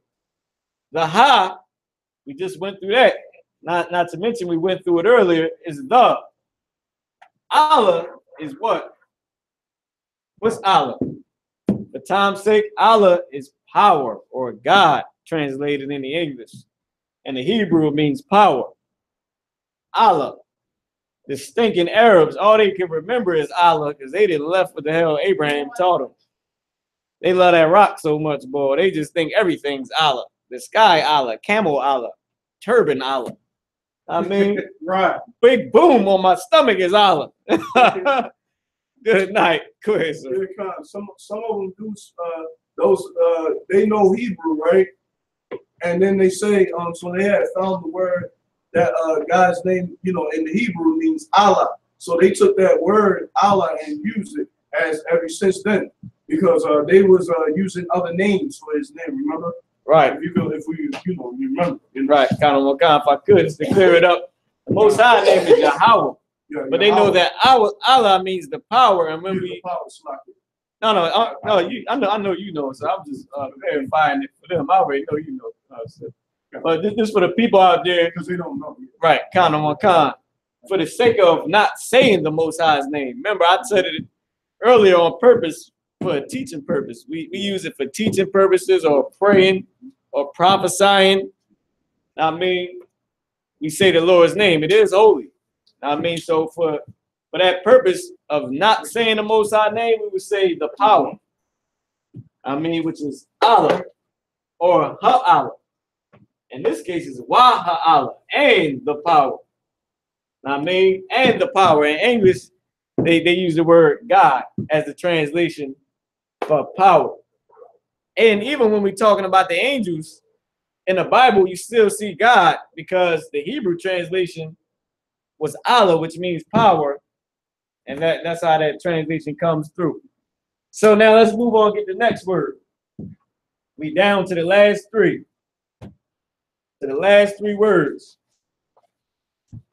The ha, we just went through that. Not to mention we went through it earlier, is the. Allah is what? What's Allah? For time's sake, Allah is power or God, translated in the English. And the Hebrew means power. Allah. The stinking Arabs, all they can remember is Allah because they didn't left what the hell Abraham taught them. They love that rock so much, boy. They just think everything's Allah. The sky Allah, camel Allah, turban Allah. I mean, right. Big boom on my stomach is Allah. Good night. Go ahead, sir. Some of them do they know Hebrew, right? And then they say, so they had found the word that God's name, you know, in the Hebrew means Allah. So they took that word Allah and used it as ever since then, because they was using other names for his name. Remember? Right. If we you know, you remember. Right. Kind of if I could, just to clear it up. The Most High name is Yahweh. Yeah, but they know that Allah means the power, and when we no, I know you know, so I'm just verifying it for them. I already know you know. But this for the people out there because they don't know. Right, kind of for the sake of not saying the Most High's name. Remember, I said it earlier on purpose for a teaching purpose. We use it for teaching purposes or praying or prophesying. I mean, we say the Lord's name. It is holy. I mean, so for that purpose of not saying the Most High name, we would say the power. I mean, which is Allah or Ha'Allah. In this case, it's Waha'Allah and the power. I mean, and the power. In English, they use the word God as the translation for power. And even when we're talking about the angels in the Bible, you still see God, because the Hebrew translation was Allah, which means power. And that's how that translation comes through. So now let's move on, get the next word. We down to the last three. To the last three words.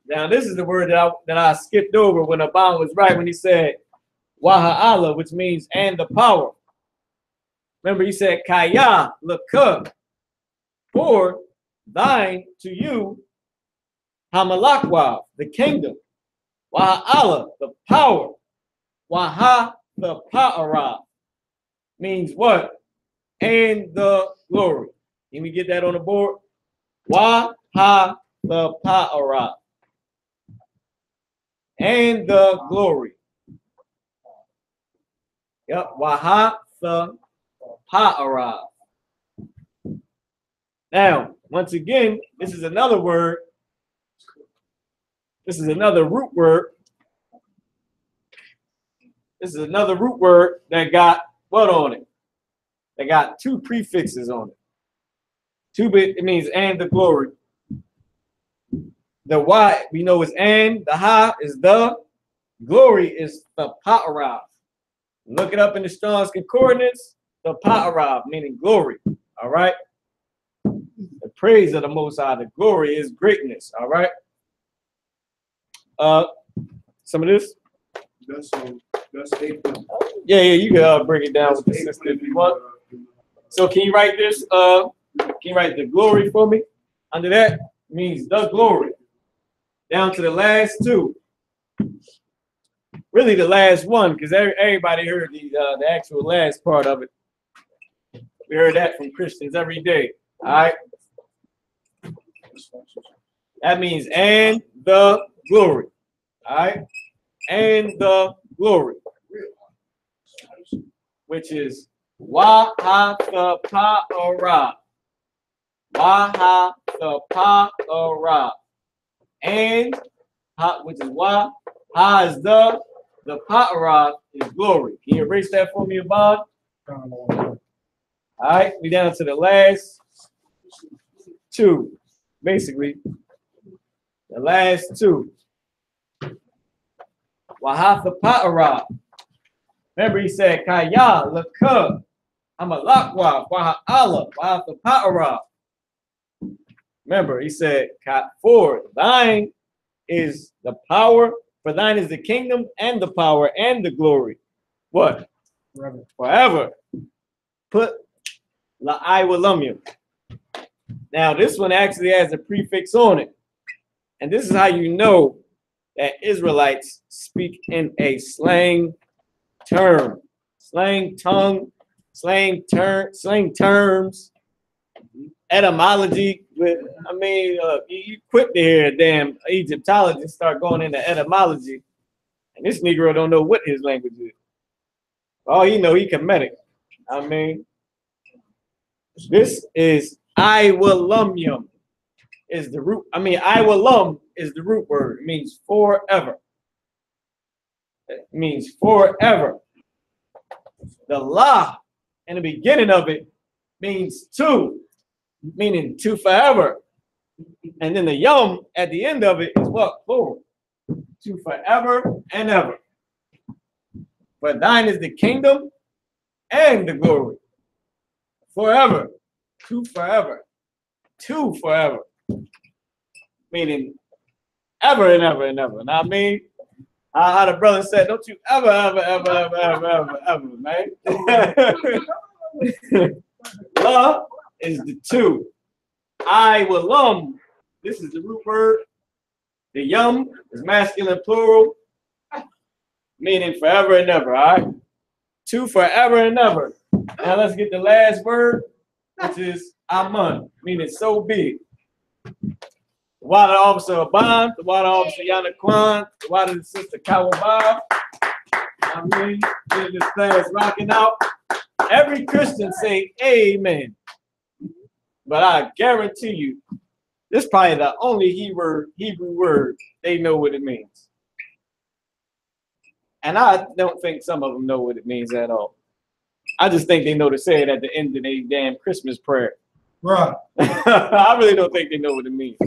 Now this is the word that I skipped over when Abban was right when he said Waha'Allah, which means and the power. Remember, he said Kaya Lakub, for thine to you, Hamalakwa, the kingdom. Waha'Allah, the power. Waha, the Pa'ara, means what? And the glory. Can we get that on the board? Waha, the Pa'ara, and the glory. Yep, Waha, the Pa'ara. Now, once again, this is another word. This is another root word. This is another root word that got what on it? That got two prefixes on it. It means and the glory. The Y we know is and, the Ha is the, glory is the Pa'arav. Look it up in the Strong's Concordance, the Pa'arav, meaning glory. All right. The praise of the Most High, the glory is greatness. All right. Some of this. That's 8. Yeah, you can bring it down with the sister if you want. So can you write this? Can you write the glory for me? Under that means the glory. Down to the last two. Really the last one, because everybody heard the actual last part of it. We heard that from Christians every day. All right. That means and the glory. All right. And the glory, which is Waha-the-Pa-ara. Waha-the-Pa-ara. And which is Ha is the Pa-ara is glory. Can you erase that for me, Bob? All right, we down to the last two, basically. The last two. Waha-the-Pa-ara. Remember, he said, Kaya, Lakub, Hamalakwa, Waha'Allah, Waha-the-Pa-ara. Remember, he said, for thine is the power, for thine is the kingdom and the power and the glory. What? Forever. Forever. Put I.S.U.P.K. Now, this one actually has a prefix on it. And this is how you know that Israelites speak in a slang term, slang tongue, slang terms, etymology. I mean, you quick to hear a damn Egyptologist start going into etymology, and this Negro don't know what his language is. All he know, he Kemetic. I mean, this is I.S.U.P.K. is the root. I mean, I.S.U.P.K. is the root word. It means forever. It means forever. The La in the beginning of it means two. meaning to forever. And then the yom at the end of it is what? Plural. To forever and ever. For thine is the kingdom and the glory. Forever. To forever. To forever. Meaning ever and ever and ever. Now I mean, how the brother said, don't you ever, man. La is the two. I.S.U.P.K. This is the root word. The yum is masculine plural, meaning forever and ever, all right? To forever and ever. Now let's get the last word, which is aman, meaning so be. The water officer Aban, the water officer Yana Kwan, the water sister Kawabab. I mean, this class rocking out. Every Christian say amen. But I guarantee you, this is probably the only Hebrew word they know what it means. And I don't think some of them know what it means at all. I just think they know to say it at the end of their damn Christmas prayer. Right. I really don't think they know what it means.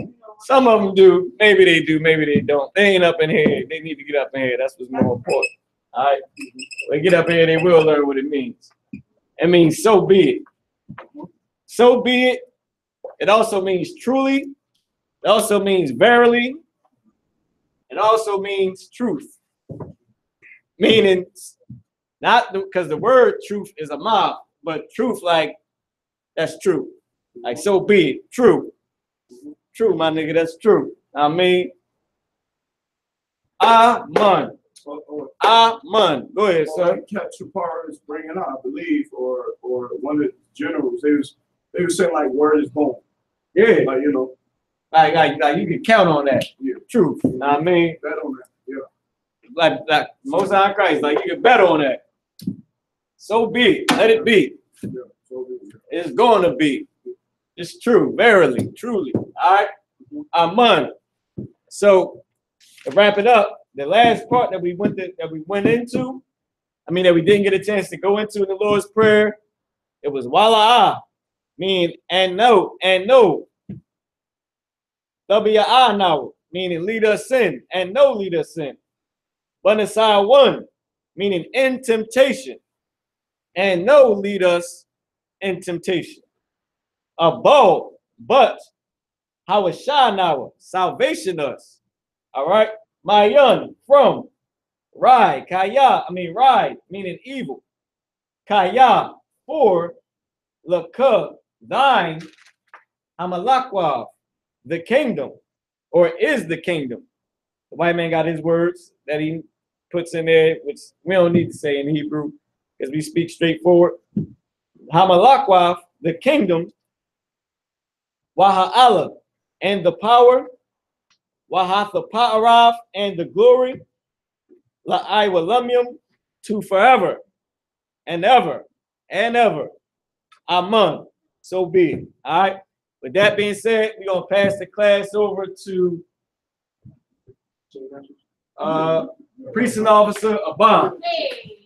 Some of them do. Maybe they do. Maybe they don't. They ain't up in here. They need to get up in here. That's what's more important. All right. When they get up in here, they will learn what it means. It means so be it. So be it. It also means truly. It also means verily. It also means truth. Meaning, not because the word truth is a mob, but truth like that's true. Like so be it. True. True, my nigga, that's true. I mean, aman. Aman. Go ahead, sir. Captain Parr is bringing up, I believe, or one of the generals. They were saying like word is born. Yeah. Like, you know. Like you can count on that. Yeah. Truth. I mean, bet on that. Yeah. Like Most High Christ, like you can bet on that. So be it. Let it be. Yeah. So be it. It's going to be. It's true, verily, truly. All right, aman. So to wrap it up, the last part that we went into, that we didn't get a chance to go into in the Lord's Prayer, it was wala'a, meaning and no. Tabi'a now, meaning lead us in, and no lead us in. Banasai one, meaning in temptation, and no lead us in temptation. A bow, but how is now salvation us? All right, Mayan from ride, ride meaning evil. Kaya for laka thine hamalakwa the kingdom, or is the kingdom. The white man got his words that he puts in there, which we don't need to say in Hebrew because we speak straightforward. Hamalakwa the kingdom. Waha'ala, and the power, Wahathapa'arav, and the glory, La'ai-Walamyum, to forever, and ever, Amen. So be it. All right. With that being said, we're going to pass the class over to Precinct Officer Aban. Hey.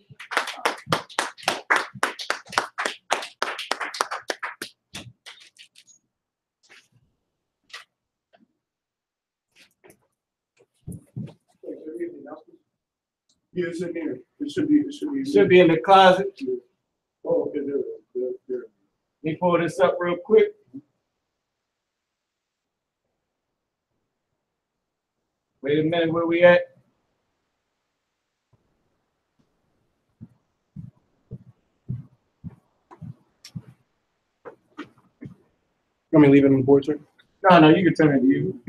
Yeah, it's in here. It should be In the closet. Oh, okay, there. Let me pull this up real quick. Wait a minute, where we at? Want me to leave it on the board, sir? No, you can turn it to you.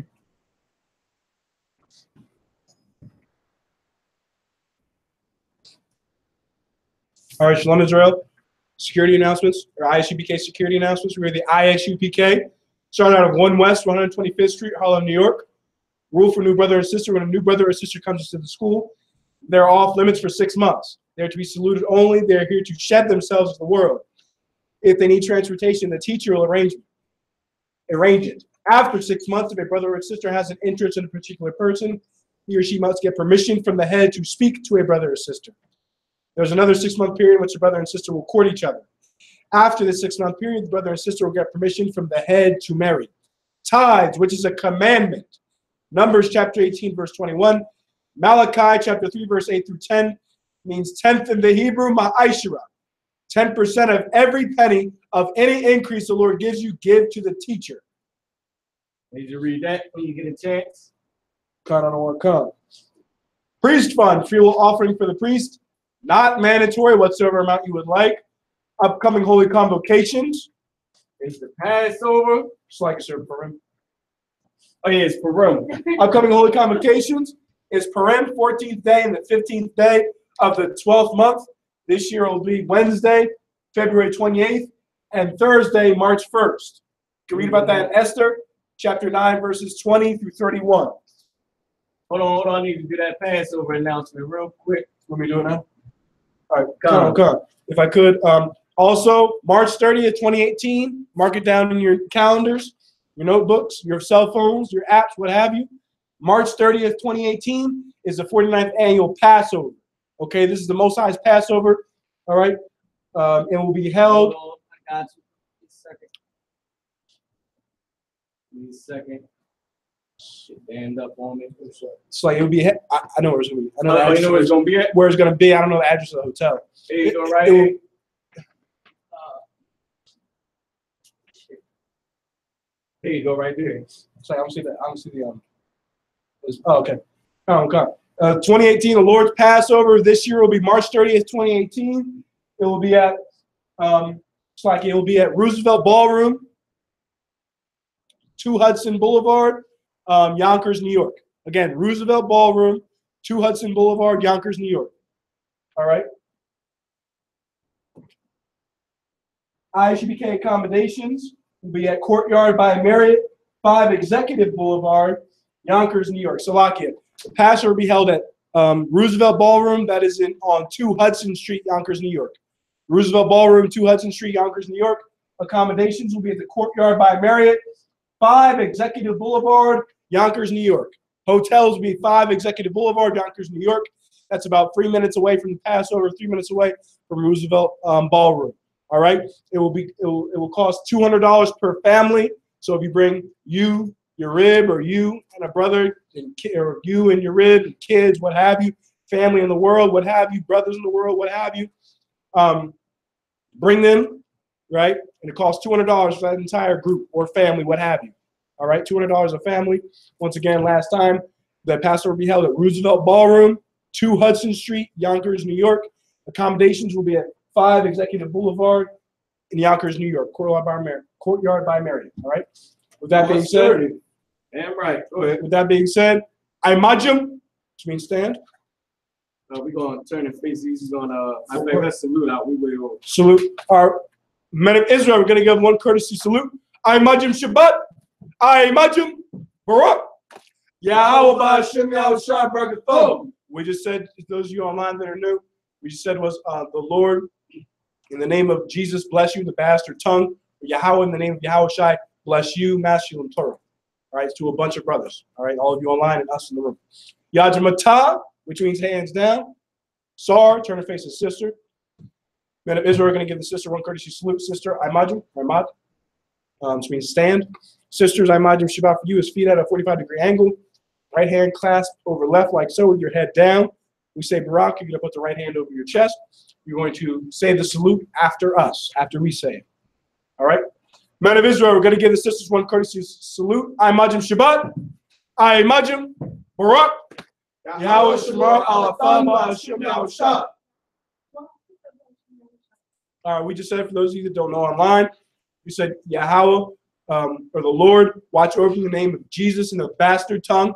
All right, Shalom Israel. Security announcements, or I.S.U.P.K. security announcements. We're the I.S.U.P.K. Starting out of 1 West, 125th Street, Harlem, New York. Rule for new brother and sister: when a new brother or sister comes into the school, they're off limits for 6 months. They're to be saluted only. They're here to shed themselves to the world. If they need transportation, the teacher will arrange it. After 6 months, if a brother or sister has an interest in a particular person, he or she must get permission from the head to speak to a brother or sister. There's another 6-month period in which the brother and sister will court each other. After the 6-month period, the brother and sister will get permission from the head to marry. Tithes, which is a commandment. Numbers chapter 18, verse 21. Malachi chapter 3, verse 8 through 10 means 10th in the Hebrew, ma'ashira. 10% of every penny of any increase the Lord gives you, give to the teacher. Need to read that when you get a chance. Come. Priest fund, free will offering for the priest. Not mandatory, whatsoever amount you would like. Upcoming holy convocations. It's the Passover. It's like Sir Purim. Oh yeah, it's Purim. Upcoming holy convocations is Purim, 14th day and the 15th day of the 12th month. This year it will be Wednesday, February 28th, and Thursday, March 1st. You can read about that in Esther, chapter 9, verses 20 through 31. Hold on. I need to do that Passover announcement real quick. Let me do it now. All right, come. If I could. Also, March 30th, 2018, mark it down in your calendars, your notebooks, your cell phones, your apps, what have you. March 30th, 2018 is the 49th annual Passover. Okay, this is the Most High's Passover. All right, it will be held. Hold on, I got you. Give me a second. Shit, damned up on me. It's like it would be. I know where it's gonna be. I know you know where it's gonna be at? Where it's gonna be. I don't know the address of the hotel. There you go, right here. There you go, right there. Sorry, I don't see that. I don't see the okay. 2018, the Lord's Passover this year will be March 30th, 2018. It will be at it will be at Roosevelt Ballroom, 2 Hudson Boulevard, Yonkers, New York. Again, Roosevelt Ballroom, 2 Hudson Boulevard, Yonkers, New York. All right. I.S.U.P.K accommodations will be at Courtyard by Marriott, 5 Executive Boulevard, Yonkers, New York. Slovakia. The Passover will be held at Roosevelt Ballroom, that is on 2 Hudson Street, Yonkers, New York. Roosevelt Ballroom, 2 Hudson Street, Yonkers, New York. Accommodations will be at the Courtyard by Marriott, 5 Executive Boulevard, Yonkers, New York. Hotels will be 5 Executive Boulevard, Yonkers, New York. That's about 3 minutes away from the Passover, 3 minutes away from Roosevelt Ballroom. All right. It will cost $200 per family. So if you bring you, your rib, or you and a brother, or you and your rib, and kids, what have you, family in the world, what have you, brothers in the world, what have you, bring them, right? And it costs $200 for that entire group or family, what have you. All right, $200 a family. Once again, last time, the Passover will be held at Roosevelt Ballroom, 2 Hudson Street, Yonkers, New York. Accommodations will be at 5 Executive Boulevard in Yonkers, New York. Courtyard by Marriott. All right. With that being said, damn right. Go ahead. With that being said, I.M.A.J.M, which means stand. We're going to turn and face these. He's going to, I think let's salute out. We way over. Salute our men of Israel. We're going to give one courtesy salute. I.M.A.J.M Shabbat. I.M.A.J.M Barak. Yahweh Ba'Shem Yahushua Barakatho. We just said, those of you online that are new, we just said was the Lord, in the name of Jesus, bless you, the bastard tongue. Yahweh, in the name of Yahushua, bless you, masculine plural. All right, to a bunch of brothers. All right, all of you online and us in the room. Yajamata, which means hands down. Sar, turn and face his sister. Men of Israel are going to give the sister one courtesy salute. Sister, I.M.A.J.M, which means stand. Sisters, I.M.A.J.M Shabbat for you is feet at a 45-degree angle. Right hand clasped over left like so with your head down. We say Barak, you're going to put the right hand over your chest. You're going to say the salute after us, after we say it. All right? Men of Israel, we're going to give the sisters one courtesy salute. I.M.A.J.M Shabbat. I.M.A.J.M Barak. Yahweh Shemar Alafam Ba'Shem Yahushua. All right, we just said, for those of you that don't know online, we said Yahweh, or the Lord, watch over you in the name of Jesus in the bastard tongue,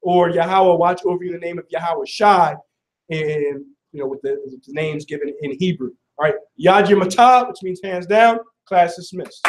or Yahweh, watch over you in the name of Yahweh Shai, and with the names given in Hebrew. All right, Yajamata, which means hands down. Class dismissed.